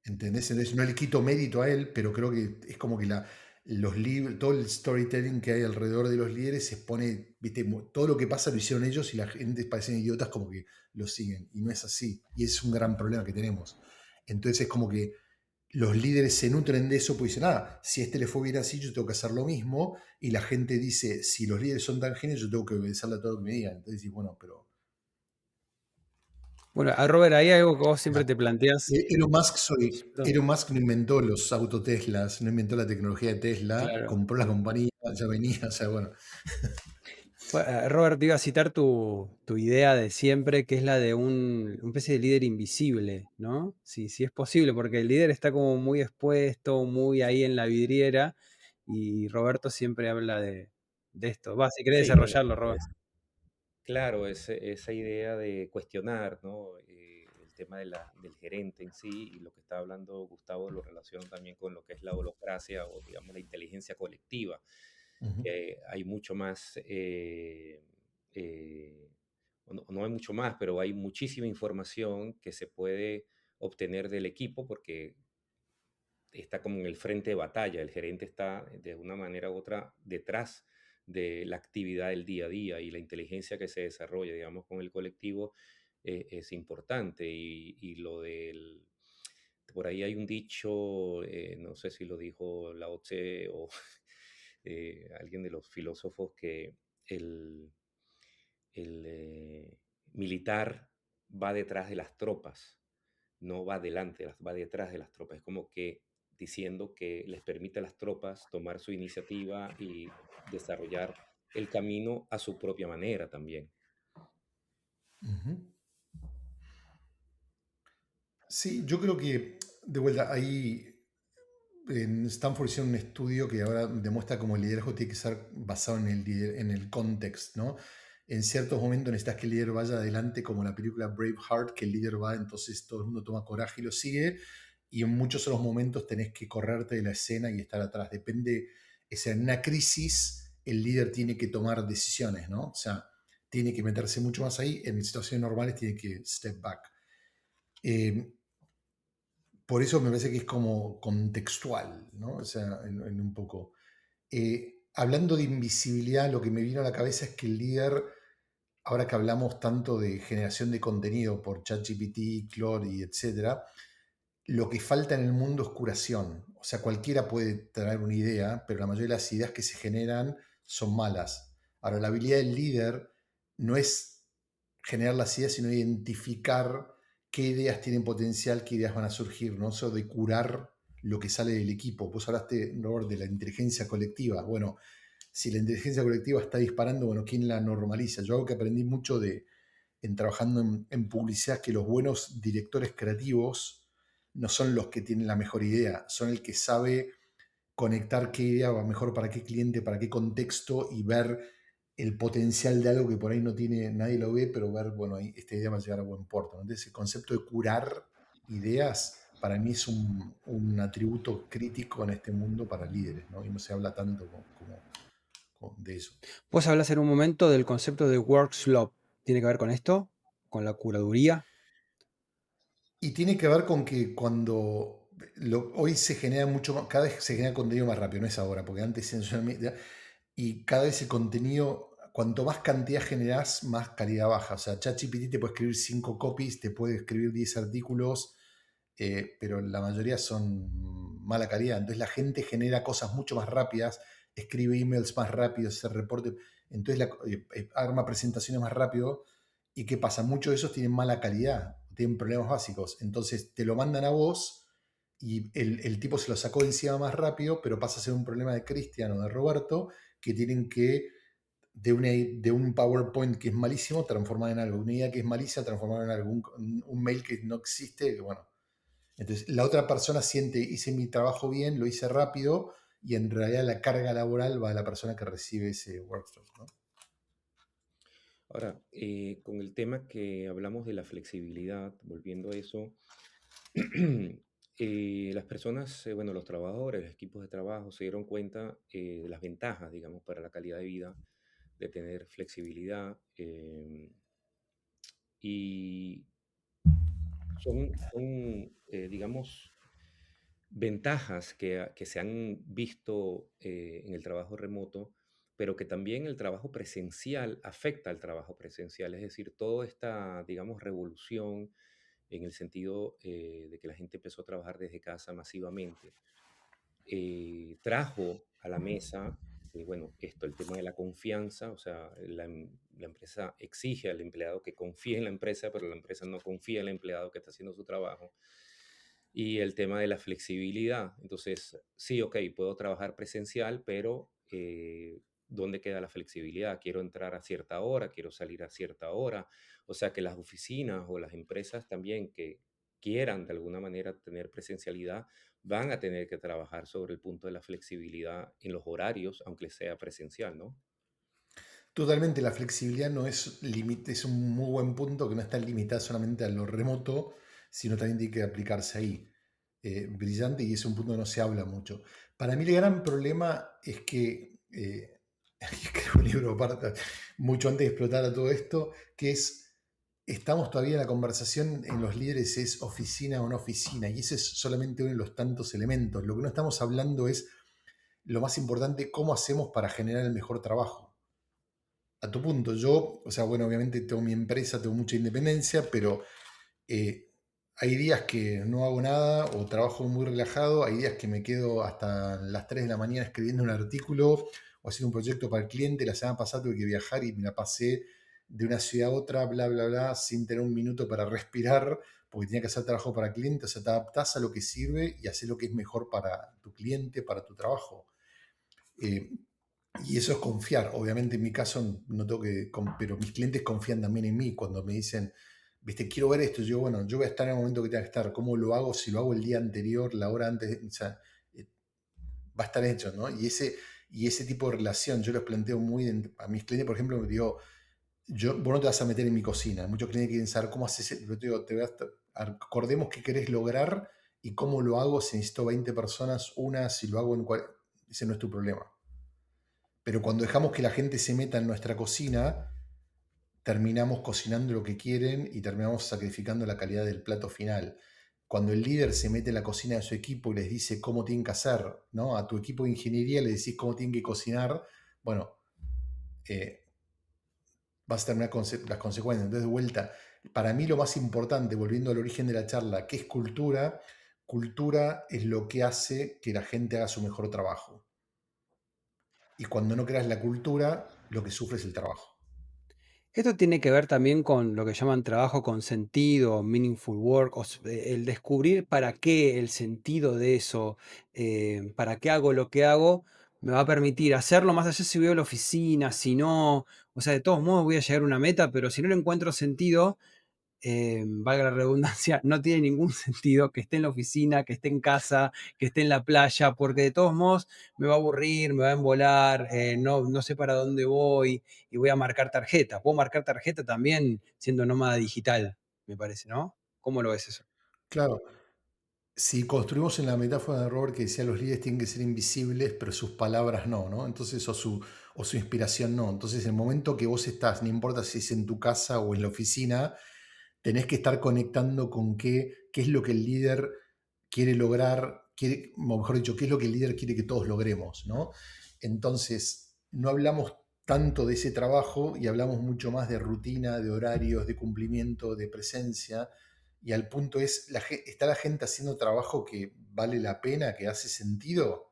¿Entendés? Entonces no le quito mérito a él, pero creo que es como que los libros, todo el storytelling que hay alrededor de los líderes se pone, viste, todo lo que pasa lo hicieron ellos y la gente parecen idiotas como que lo siguen. Y no es así. Y es un gran problema que tenemos. Entonces es como que los líderes se nutren de eso, pues dicen, si a este le fue bien así, yo tengo que hacer lo mismo. Y la gente dice, si los líderes son tan genios, yo tengo que obedecerle a todo lo que me digan. Entonces dices, bueno, pero... Bueno, a Robert, hay algo que vos siempre nada. te planteas. Perdón. Elon Musk no inventó los autos Teslas, no inventó la tecnología de Tesla, Claro. compró la compañía, ya venía, o sea, bueno. Robert, te iba a citar tu idea de siempre, que es la de una especie de líder invisible, ¿no? Si es posible, porque el líder está como muy expuesto, muy ahí en la vidriera, y Roberto siempre habla de esto. Va, si querés Sí, bueno, desarrollarlo, Robert. claro, esa idea de cuestionar, ¿no? El tema del gerente en sí y lo que está hablando Gustavo lo relaciona también con lo que es la holocracia o, digamos, la inteligencia colectiva, Ujú, que hay mucho más, o no hay mucho más, pero hay muchísima información que se puede obtener del equipo porque está como en el frente de batalla, el gerente está de una manera u otra detrás de la actividad del día a día y la inteligencia que se desarrolla, digamos, con el colectivo es importante. Y lo del, por ahí hay un dicho, no sé si lo dijo Lao Tse o alguien de los filósofos, que el, el militar va detrás de las tropas, no va delante, va detrás de las tropas. Es como que diciendo que les permite a las tropas tomar su iniciativa y desarrollar el camino a su propia manera también. ujú. Sí, yo creo que, de vuelta, ahí En Stanford hicieron un estudio que ahora demuestra cómo el liderazgo tiene que ser basado en el context, ¿no? En ciertos momentos necesitas que el líder vaya adelante, como la película Braveheart, que el líder va, entonces todo el mundo toma coraje y lo sigue, y en muchos otros momentos tenés que correrte de la escena y estar atrás. Depende, o sea, en una crisis el líder tiene que tomar decisiones, ¿no? O sea, tiene que meterse mucho más ahí, en situaciones normales tiene que step back. Eh, por eso me parece que es como contextual, ¿no? O sea, en un poco. Hablando de invisibilidad, lo que me vino a la cabeza es que el líder, ahora que hablamos tanto de generación de contenido por ChatGPT, Claude y etcétera, lo que falta en el mundo es curación. O sea, cualquiera puede traer una idea, pero la mayoría de las ideas que se generan son malas. Ahora, la habilidad del líder no es generar las ideas, sino identificar qué ideas tienen potencial, qué ideas van a surgir, ¿no? Eso de curar lo que sale del equipo. Vos hablaste, Robert, de la inteligencia colectiva. Bueno, si la inteligencia colectiva está disparando, bueno, ¿quién la normaliza? Yo algo que aprendí mucho en trabajando en publicidad, que los buenos directores creativos no son los que tienen la mejor idea, son el que sabe conectar qué idea va mejor para qué cliente, para qué contexto y ver el potencial de algo que por ahí no tiene, nadie lo ve, pero ver, bueno, esta idea va a llegar a buen puerto, ¿no? Entonces, el concepto de curar ideas para mí es un atributo crítico en este mundo para líderes, ¿no? Y no se habla tanto de eso. Vos hablas en un momento del concepto de workflow. ¿Tiene que ver con esto? ¿Con la curaduría? Y tiene que ver con que cuando hoy se genera mucho más, cada vez se genera contenido más rápido, no es ahora, porque antes en social media, y cada vez el contenido, cuanto más cantidad generás, más calidad baja. O sea, ChatGPT te puede escribir 5 copies, te puede escribir 10 artículos, pero la mayoría son mala calidad. Entonces la gente genera cosas mucho más rápidas, escribe emails más rápidos, hace reportes, entonces arma presentaciones más rápido. ¿Y qué pasa? Muchos de esos tienen mala calidad, tienen problemas básicos. Entonces te lo mandan a vos y el tipo se lo sacó de encima más rápido, pero pasa a ser un problema de Cristian o de Roberto, que tienen que de un PowerPoint que es malísimo transformar en algo, una idea que es malísima transformar en algo, un mail que no existe, que bueno. Entonces la otra persona siente, hice mi trabajo bien, lo hice rápido, y en realidad la carga laboral va a la persona que recibe ese workshop, ¿no? Ahora, con el tema que hablamos de la flexibilidad, volviendo a eso, las personas, bueno, los trabajadores, los equipos de trabajo se dieron cuenta de las ventajas, digamos, para la calidad de vida de tener flexibilidad y son, digamos, ventajas que se han visto en el trabajo remoto, pero que también el trabajo presencial afecta al trabajo presencial. Es decir, toda esta, digamos, revolución en el sentido de que la gente empezó a trabajar desde casa masivamente, trajo a la mesa, bueno, esto, el tema de la confianza, o sea, la empresa exige al empleado que confíe en la empresa, pero la empresa no confía en el empleado que está haciendo su trabajo. Y el tema de la flexibilidad. Entonces, sí, ok, puedo trabajar presencial, pero ¿dónde queda la flexibilidad? Quiero entrar a cierta hora, quiero salir a cierta hora. O sea, que las oficinas o las empresas también que quieran de alguna manera tener presencialidad van a tener que trabajar sobre el punto de la flexibilidad en los horarios, aunque sea presencial, ¿no? Totalmente, la flexibilidad no es límite, es un muy buen punto que no está limitada solamente a lo remoto, sino también tiene que aplicarse ahí. Brillante, y es un punto que no se habla mucho. Para mí el gran problema es que, escribo un libro aparte, mucho antes de explotar a todo esto, que es, estamos todavía en la conversación en los líderes es oficina o no oficina, y ese es solamente uno de los tantos elementos. Lo que no estamos hablando es lo más importante, cómo hacemos para generar el mejor trabajo. A tu punto, yo, o sea, bueno, obviamente tengo mi empresa, tengo mucha independencia, pero eh, hay días que no hago nada o trabajo muy relajado, hay días que me quedo hasta las 3 de la mañana escribiendo un artículo o haciendo un proyecto para el cliente. La semana pasada tuve que viajar y me la pasé de una ciudad a otra, bla, bla, bla, sin tener un minuto para respirar, porque tenía que hacer trabajo para cliente. O sea, te adaptás a lo que sirve y haces lo que es mejor para tu cliente, para tu trabajo. Eh, y eso es confiar. Obviamente en mi caso no tengo que, pero mis clientes confían también en mí cuando me dicen, viste, quiero ver esto. Yo, bueno, yo voy a estar en el momento que tenga que estar. ¿Cómo lo hago? Si lo hago el día anterior, la hora antes, o sea, va a estar hecho, ¿no? Y ese tipo de relación, yo los planteo muy a mis clientes, por ejemplo, digo, vos no te vas a meter en mi cocina. Muchos clientes quieren saber cómo haces, pero te digo, acordemos qué querés lograr y cómo lo hago, si necesito 20 personas, una, si lo hago ese no es tu problema. Pero cuando dejamos que la gente se meta en nuestra cocina, terminamos cocinando lo que quieren y terminamos sacrificando la calidad del plato final. Cuando el líder se mete en la cocina de su equipo y les dice cómo tienen que hacer, ¿no? A tu equipo de ingeniería le decís cómo tienen que cocinar, bueno, vas a terminar con las consecuencias. Entonces, de vuelta, para mí lo más importante, volviendo al origen de la charla, ¿qué es cultura? Cultura es lo que hace que la gente haga su mejor trabajo. Y cuando no creas la cultura, lo que sufre es el trabajo. Esto tiene que ver también con lo que llaman trabajo con sentido, meaningful work, el descubrir para qué, el sentido de eso, para qué hago lo que hago, me va a permitir hacerlo más allá si voy a la oficina, si no, o sea, de todos modos voy a llegar a una meta, pero si no le encuentro sentido, valga la redundancia, no tiene ningún sentido que esté en la oficina, que esté en casa, que esté en la playa, porque de todos modos me va a aburrir, me va a embolar, no sé para dónde voy y voy a marcar tarjeta. Puedo marcar tarjeta también siendo nómada digital, me parece, ¿no? ¿Cómo lo ves eso? Claro, si construimos en la metáfora de Robert que decía los líderes tienen que ser invisibles, pero sus palabras no, ¿no? Entonces, o su inspiración no. Entonces, el momento que vos estás, no importa si es en tu casa o en la oficina, tenés que estar conectando con qué es lo que el líder quiere lograr, o mejor dicho, qué es lo que el líder quiere que todos logremos, ¿no? Entonces, no hablamos tanto de ese trabajo y hablamos mucho más de rutina, de horarios, de cumplimiento, de presencia. Y al punto es, ¿está la gente haciendo trabajo que vale la pena, que hace sentido?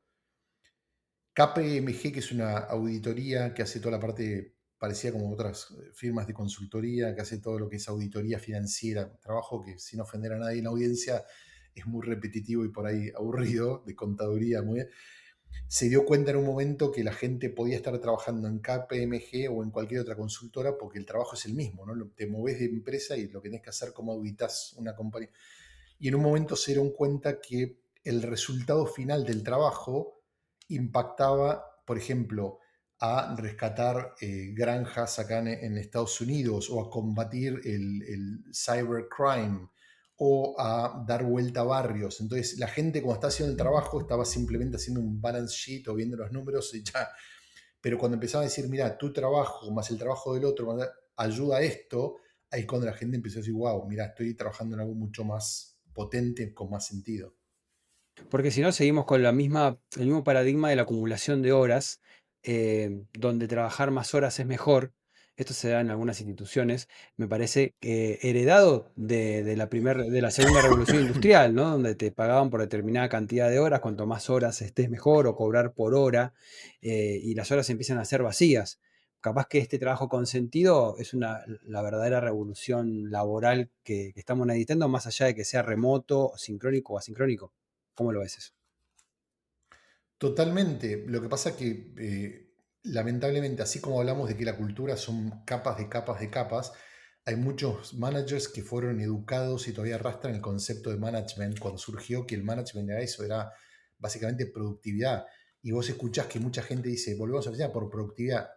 KPMG, que es una auditoría que hace toda la parte parecida como otras firmas de consultoría, que hace todo lo que es auditoría financiera, trabajo que sin ofender a nadie en la audiencia es muy repetitivo y por ahí aburrido, de contaduría, se dio cuenta en un momento que la gente podía estar trabajando en KPMG o en cualquier otra consultora porque el trabajo es el mismo, ¿no? Te moves de empresa y lo que tenés que hacer como auditas una compañía. Y en un momento se dieron cuenta que el resultado final del trabajo impactaba, por ejemplo, a rescatar granjas acá en Estados Unidos o a combatir el cybercrime o a dar vuelta a barrios. Entonces la gente cuando está haciendo el trabajo estaba simplemente haciendo un balance sheet o viendo los números y ya. Pero cuando empezaba a decir, mira, tu trabajo más el trabajo del otro ayuda a esto, ahí es cuando la gente empezó a decir, wow, mira, estoy trabajando en algo mucho más potente, con más sentido. Porque si no, seguimos con el mismo paradigma de la acumulación de horas, donde trabajar más horas es mejor. Esto se da en algunas instituciones, me parece, heredado de la segunda revolución industrial, ¿no? Donde te pagaban por determinada cantidad de horas, cuanto más horas estés mejor, o cobrar por hora, y las horas empiezan a ser vacías. Capaz que este trabajo con sentido es la verdadera revolución laboral que estamos necesitando, más allá de que sea remoto, sincrónico o asincrónico. ¿Cómo lo ves eso? Totalmente. Lo que pasa que, lamentablemente, así como hablamos de que la cultura son capas de capas de capas, hay muchos managers que fueron educados y todavía arrastran el concepto de management cuando surgió, que el management era eso, era básicamente productividad. Y vos escuchás que mucha gente dice, volvemos a decir por productividad.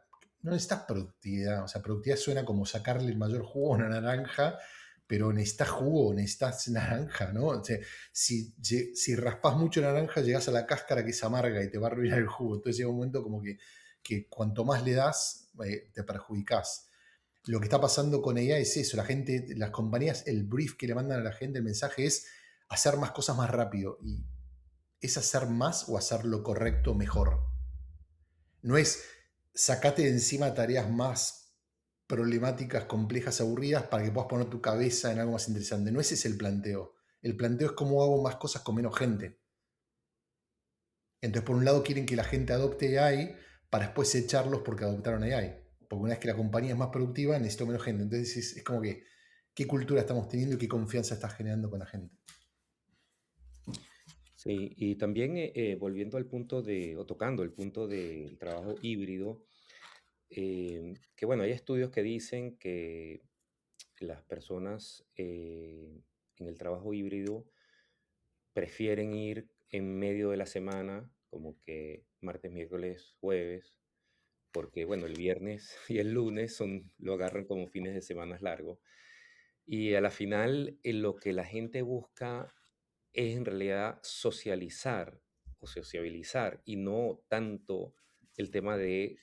No necesitas productividad, o sea, productividad suena como sacarle el mayor jugo a una naranja, pero necesitas jugo, necesitas naranja, ¿no? O sea, si raspas mucho naranja, llegas a la cáscara que es amarga y te va a arruinar el jugo. Entonces llega un momento como que cuanto más le das, te perjudicas. Lo que está pasando con ella es eso, la gente, las compañías, el brief que le mandan a la gente, el mensaje es hacer más cosas más rápido. Y es hacer más o hacer lo correcto mejor. No es sacate de encima tareas más problemáticas, complejas, aburridas para que puedas poner tu cabeza en algo más interesante. No ese es el planteo. El planteo es cómo hago más cosas con menos gente. Entonces, por un lado, quieren que la gente adopte AI para después echarlos porque adoptaron AI. Porque una vez que la compañía es más productiva, necesito menos gente. Entonces, es como que, ¿qué cultura estamos teniendo y qué confianza estás generando con la gente? Sí, y también volviendo al punto o tocando el punto del trabajo híbrido, que bueno, hay estudios que dicen que las personas en el trabajo híbrido prefieren ir en medio de la semana como que martes, miércoles, jueves, porque bueno, el viernes y el lunes lo agarran como fines de semana largos. Y a la final, lo que la gente busca es en realidad socializar o sociabilizar y no tanto el tema de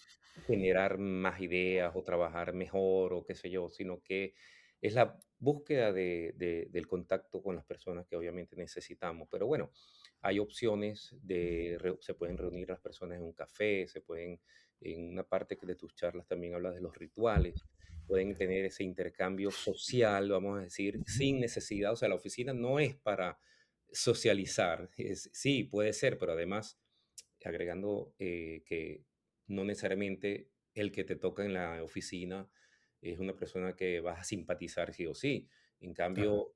generar más ideas o trabajar mejor o qué sé yo, sino que es la búsqueda del contacto con las personas que obviamente necesitamos. Pero bueno, hay opciones se pueden reunir las personas en un café, en una parte de tus charlas también hablas de los rituales, pueden tener ese intercambio social, vamos a decir, Ujú. sin necesidad. O sea, la oficina no es para socializar. Sí, puede ser, pero además agregando que no necesariamente el que te toca en la oficina es una persona que vas a simpatizar sí o sí. En Claro. cambio,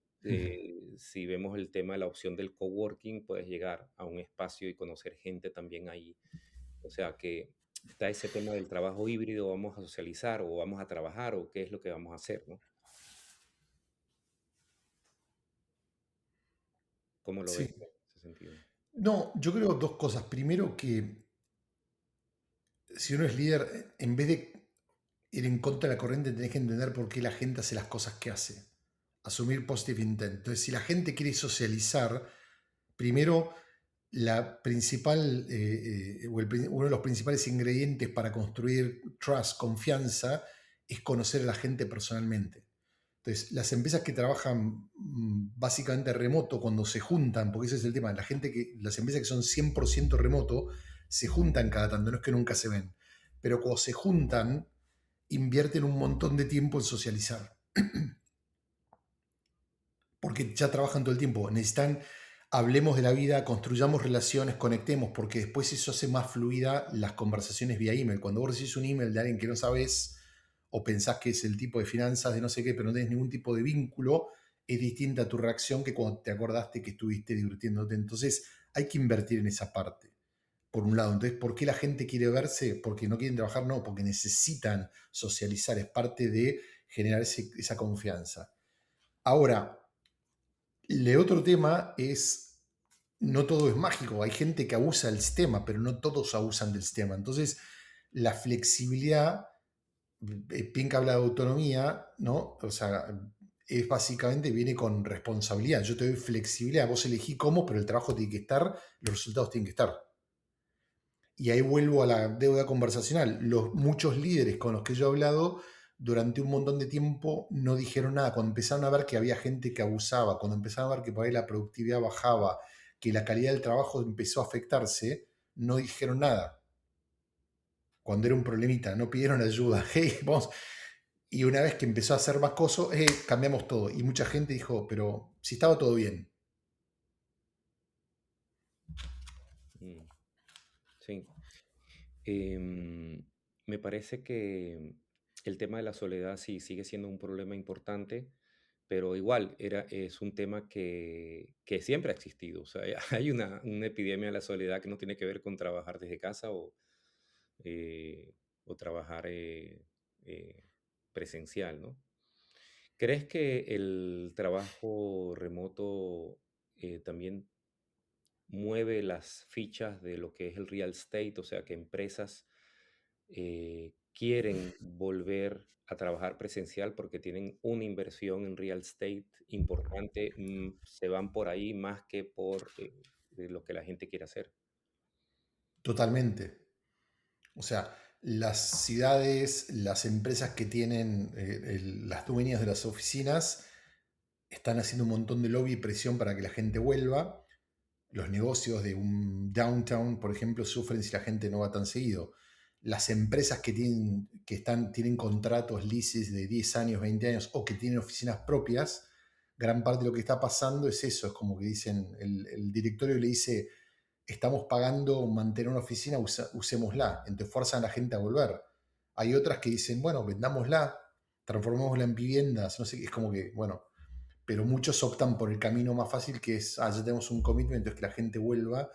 si vemos el tema de la opción del coworking, puedes llegar a un espacio y conocer gente también ahí. O sea que está ese tema del trabajo híbrido, vamos a socializar o vamos a trabajar o qué es lo que vamos a hacer, ¿no? ¿Cómo lo ves Sí. en ese sentido? No, yo creo dos cosas. Primero que si uno es líder, en vez de ir en contra de la corriente, tenés que entender por qué la gente hace las cosas que hace. Asumir positive intent. Entonces, si la gente quiere socializar, primero, la principal, uno de los principales ingredientes para construir trust, confianza, es conocer a la gente personalmente. Entonces, las empresas que trabajan básicamente remoto, cuando se juntan, porque ese es el tema, las empresas que son 100% remoto, se juntan cada tanto, no es que nunca se ven, pero cuando se juntan, invierten un montón de tiempo en socializar, porque ya trabajan todo el tiempo, necesitan, hablemos de la vida, construyamos relaciones, conectemos, porque después eso hace más fluida las conversaciones vía email. Cuando vos recibís un email de alguien que no sabes o pensás que es el tipo de finanzas de no sé qué, pero no tenés ningún tipo de vínculo, es distinta tu reacción que cuando te acordaste que estuviste divirtiéndote. Entonces hay que invertir en esa parte, por un lado. Entonces, ¿por qué la gente quiere verse? Porque no quieren trabajar, no, porque necesitan socializar, es parte de generar esa confianza. Ahora, el otro tema es, no todo es mágico, hay gente que abusa del sistema, pero no todos abusan del sistema. Entonces, la flexibilidad, Pink habla de autonomía, ¿no? O sea, es básicamente viene con responsabilidad. Yo te doy flexibilidad, vos elegí cómo, pero el trabajo tiene que estar, los resultados tienen que estar. Y ahí vuelvo a la deuda conversacional. Muchos líderes con los que yo he hablado durante un montón de tiempo no dijeron nada. Cuando empezaron a ver que había gente que abusaba, cuando empezaron a ver que por ahí la productividad bajaba, que la calidad del trabajo empezó a afectarse, no dijeron nada. Cuando era un problemita, no pidieron ayuda. Hey, vamos. Y una vez que empezó a hacer más cosas, hey, cambiamos todo. Y mucha gente dijo, pero si estaba todo bien. Mm, sí. Em, Me parece que el tema de la soledad sí sigue siendo un problema importante, pero igual es un tema que siempre ha existido. O sea, hay una epidemia de la soledad que no tiene que ver con trabajar desde casa eh, o trabajar eh, presencial, ¿no? ¿Crees que el trabajo remoto también mueve las fichas de lo que es el real estate? O sea, que empresas quieren volver a trabajar presencial porque tienen una inversión en real estate importante, se van por ahí más que por de lo que la gente quiere hacer. Totalmente. O sea, las ciudades, las empresas que tienen las dueñas de las oficinas están haciendo un montón de lobby y presión para que la gente vuelva. Los negocios de un downtown, por ejemplo, sufren si la gente no va tan seguido. Las empresas tienen contratos, leases de 10 años, 20 años o que tienen oficinas propias, gran parte de lo que está pasando es eso. Es como que dicen, el directorio le dice, estamos pagando mantener una oficina, usémosla. Entonces fuerzan a la gente a volver. Hay otras que dicen, bueno, vendámosla, transformémosla en viviendas, no sé, es como que, bueno, pero muchos optan por el camino más fácil que es, ya tenemos un commitment, entonces que la gente vuelva,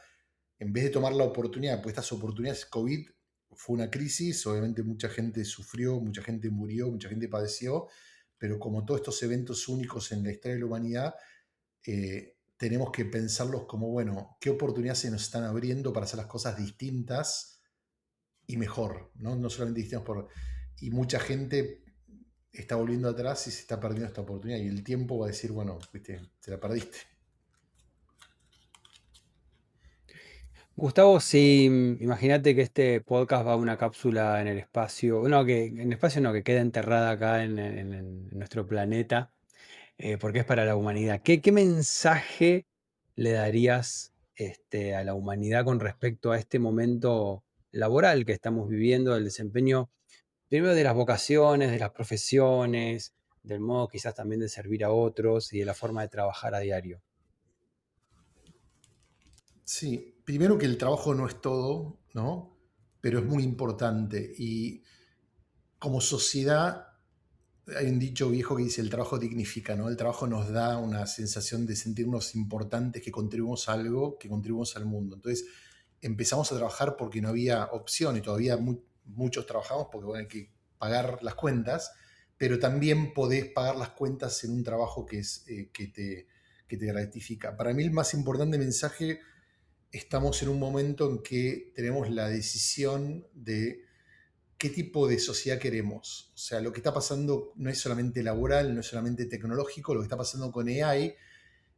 en vez de tomar la oportunidad, pues estas oportunidades, COVID fue una crisis, obviamente mucha gente sufrió, mucha gente murió, mucha gente padeció, pero como todos estos eventos únicos en la historia de la humanidad, tenemos que pensarlos como, bueno, qué oportunidades se nos están abriendo para hacer las cosas distintas y mejor, ¿no? No solamente distintas por... Y mucha gente está volviendo atrás y se está perdiendo esta oportunidad. Y el tiempo va a decir, bueno, viste, te la perdiste. Gustavo, si imagínate que este podcast va a una cápsula en el espacio, no, que en el espacio no, que queda enterrada acá en nuestro planeta, porque es para la humanidad. ¿Qué mensaje le darías a la humanidad con respecto a este momento laboral que estamos viviendo, el desempeño, primero de las vocaciones, de las profesiones, del modo quizás también de servir a otros y de la forma de trabajar a diario? Sí, primero que el trabajo no es todo, ¿no? Pero es muy importante. Y como sociedad, hay un dicho viejo que dice, el trabajo dignifica, ¿no? El trabajo nos da una sensación de sentirnos importantes, que contribuimos a algo, que contribuimos al mundo. Entonces, empezamos a trabajar porque no había opción y todavía muchos trabajamos porque bueno, hay que pagar las cuentas, pero también podés pagar las cuentas en un trabajo que te gratifica. Para mí el más importante mensaje, estamos en un momento en que tenemos la decisión de qué tipo de sociedad queremos. O sea, lo que está pasando no es solamente laboral, no es solamente tecnológico, lo que está pasando con AI,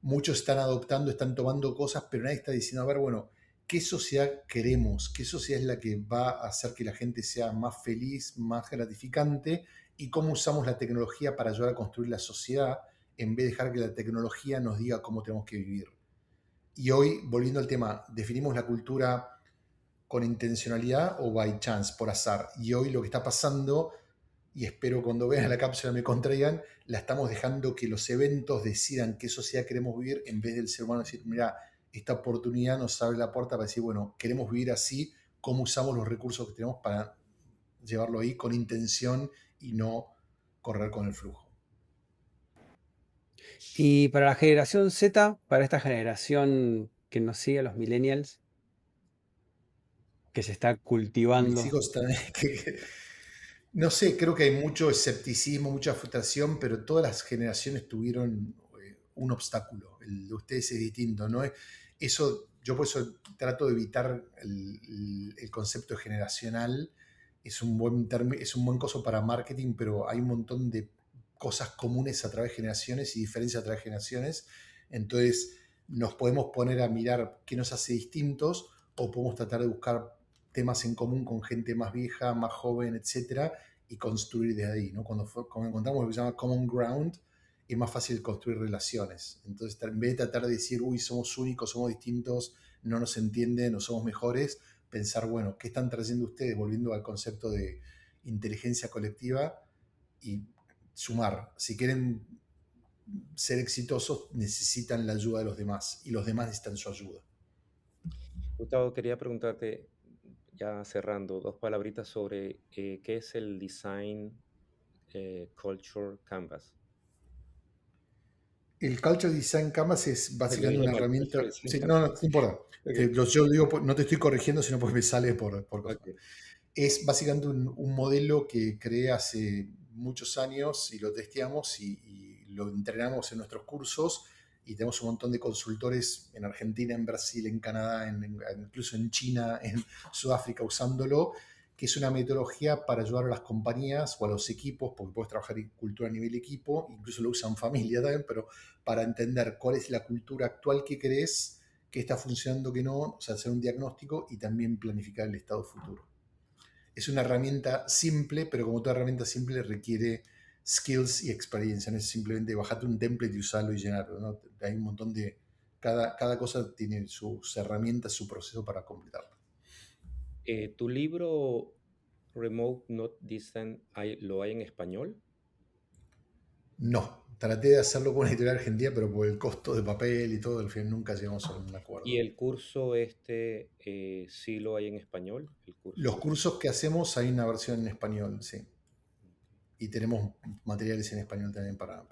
muchos están adoptando, están tomando cosas, pero nadie está diciendo, a ver, bueno, ¿qué sociedad queremos? ¿Qué sociedad es la que va a hacer que la gente sea más feliz, más gratificante? ¿Y cómo usamos la tecnología para ayudar a construir la sociedad en vez de dejar que la tecnología nos diga cómo tenemos que vivir? Y hoy, volviendo al tema, definimos la cultura con intencionalidad o by chance, por azar. Y hoy lo que está pasando, y espero cuando vean la cápsula me contraigan, la estamos dejando que los eventos decidan qué sociedad queremos vivir en vez del ser humano decir, mira, esta oportunidad nos abre la puerta para decir, bueno, queremos vivir así, cómo usamos los recursos que tenemos para llevarlo ahí con intención y no correr con el flujo. Y para la generación Z, para esta generación que nos sigue, los millennials, que se está Mis cultivando. hijos también, no sé, creo que hay mucho escepticismo, mucha frustración, pero todas las generaciones tuvieron un obstáculo. El de ustedes es distinto, ¿no? Eso, yo por eso trato de evitar el concepto generacional. Es un buen coso para marketing, pero hay un montón de cosas comunes a través de generaciones y diferencias a través de generaciones. Entonces, nos podemos poner a mirar qué nos hace distintos o podemos tratar de buscar temas en común con gente más vieja, más joven, etcétera, y construir desde ahí, ¿no? Cuando encontramos lo que se llama common ground, es más fácil construir relaciones. Entonces, en vez de tratar de decir, uy, somos únicos, somos distintos, no nos entienden, no somos mejores, pensar, bueno, ¿qué están trayendo ustedes? Volviendo al concepto de inteligencia colectiva y sumar. Si quieren ser exitosos, necesitan la ayuda de los demás y los demás necesitan su ayuda. Gustavo, quería preguntarte, ya cerrando, dos palabritas sobre qué es el Design Culture Canvas. El Culture Design Canvas es Lo básicamente dije una mal, herramienta. Culture Design Sí, no, Canvas. no, no importa. Ok, Yo digo, no te estoy corrigiendo, sino porque me sale por cosas. ok. Es básicamente un modelo que creé hace muchos años y lo testeamos y lo entrenamos en nuestros cursos. Y tenemos un montón de consultores en Argentina, en Brasil, en Canadá, incluso en China, en Sudáfrica usándolo, que es una metodología para ayudar a las compañías o a los equipos, porque puedes trabajar en cultura a nivel equipo, incluso lo usan familia también, pero para entender cuál es la cultura actual que crees, qué está funcionando, qué no, o sea, hacer un diagnóstico y también planificar el estado futuro. Es una herramienta simple, pero como toda herramienta simple requiere skills y experiencia, no es simplemente bajarte un template y usarlo y llenarlo, ¿no? Hay un montón de... Cada cosa tiene sus herramientas, su proceso para completarlo. ¿Tu libro Remote Not Distant lo hay en español? No, traté de hacerlo con una editorial argentina, pero por el costo de papel y todo, al final nunca llegamos a un ¿Y acuerdo. el curso sí lo hay en español? El Los curso. cursos que hacemos hay una versión en español, sí. Y tenemos materiales en español también para la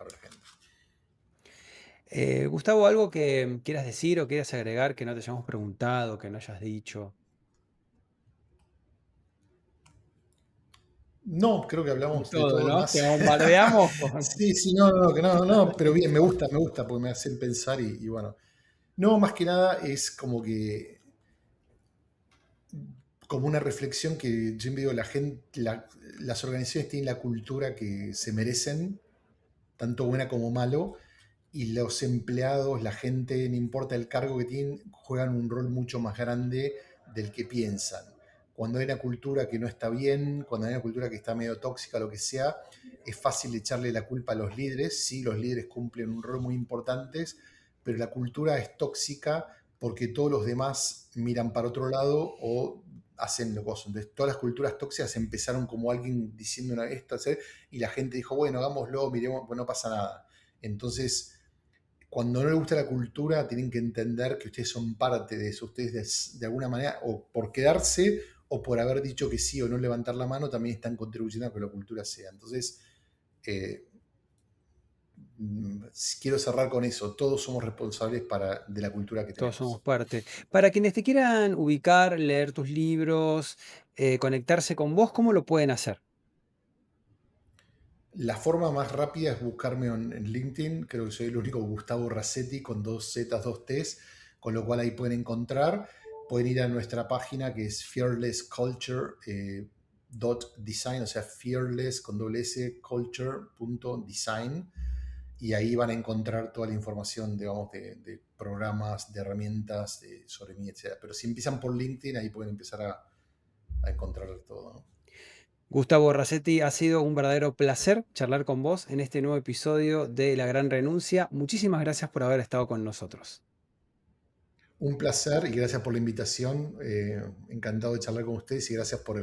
gente. Gustavo, ¿algo que quieras decir o quieras agregar que no te hayamos preguntado, que no hayas dicho? No, creo que hablamos de Todo, todo ¿no? Te más. bombardeamos con... Sí, sí, no, no, no, no, pero bien, me gusta, porque me hacen pensar y bueno, No, más que nada es como que, como una reflexión que yo digo, la gente, las organizaciones tienen la cultura que se merecen, tanto buena como malo, y los empleados, la gente, no importa el cargo que tienen, juegan un rol mucho más grande del que piensan. Cuando hay una cultura que no está bien, cuando hay una cultura que está medio tóxica, lo que sea, es fácil echarle la culpa a los líderes. Sí, los líderes cumplen un rol muy importante, pero la cultura es tóxica porque todos los demás miran para otro lado o hacen lo cosas. Entonces, todas las culturas tóxicas empezaron como alguien diciendo una esto, hacer, y la gente dijo, bueno, hagámoslo, miremos, pues no pasa nada. Entonces, cuando no les gusta la cultura, tienen que entender que ustedes son parte de eso. Ustedes de alguna manera, o por quedarse, o por haber dicho que sí o no levantar la mano, también están contribuyendo a que la cultura sea. Entonces, eh, quiero cerrar con eso. Todos somos responsables de la cultura que Todos somos tenemos. parte. Para quienes te quieran ubicar, leer tus libros, conectarse con vos, ¿cómo lo pueden hacer? La forma más rápida es buscarme en LinkedIn. Creo que soy el único Gustavo Rasetti con 2 Z, 2 Ts, con lo cual ahí pueden encontrar. Pueden ir a nuestra página que es fearlessculture.design, o sea, fearless con doble S, culture.design. Y ahí van a encontrar toda la información, digamos, de programas, de herramientas, sobre mí, etc. Pero si empiezan por LinkedIn, ahí pueden empezar a encontrar todo, ¿no? Gustavo Rasetti, ha sido un verdadero placer charlar con vos en este nuevo episodio de La Gran Renuncia. Muchísimas gracias por haber estado con nosotros. Un placer y gracias por la invitación. Encantado de charlar con ustedes y gracias por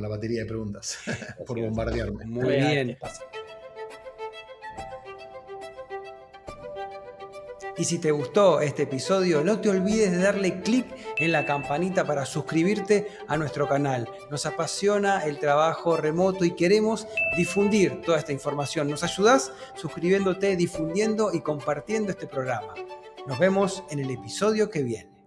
la batería de preguntas, por Gracias. bombardearme. Muy bien. Y si te gustó este episodio, no te olvides de darle clic en la campanita para suscribirte a nuestro canal. Nos apasiona el trabajo remoto y queremos difundir toda esta información. ¿Nos ayudás? Suscribiéndote, difundiendo y compartiendo este programa. Nos vemos en el episodio que viene.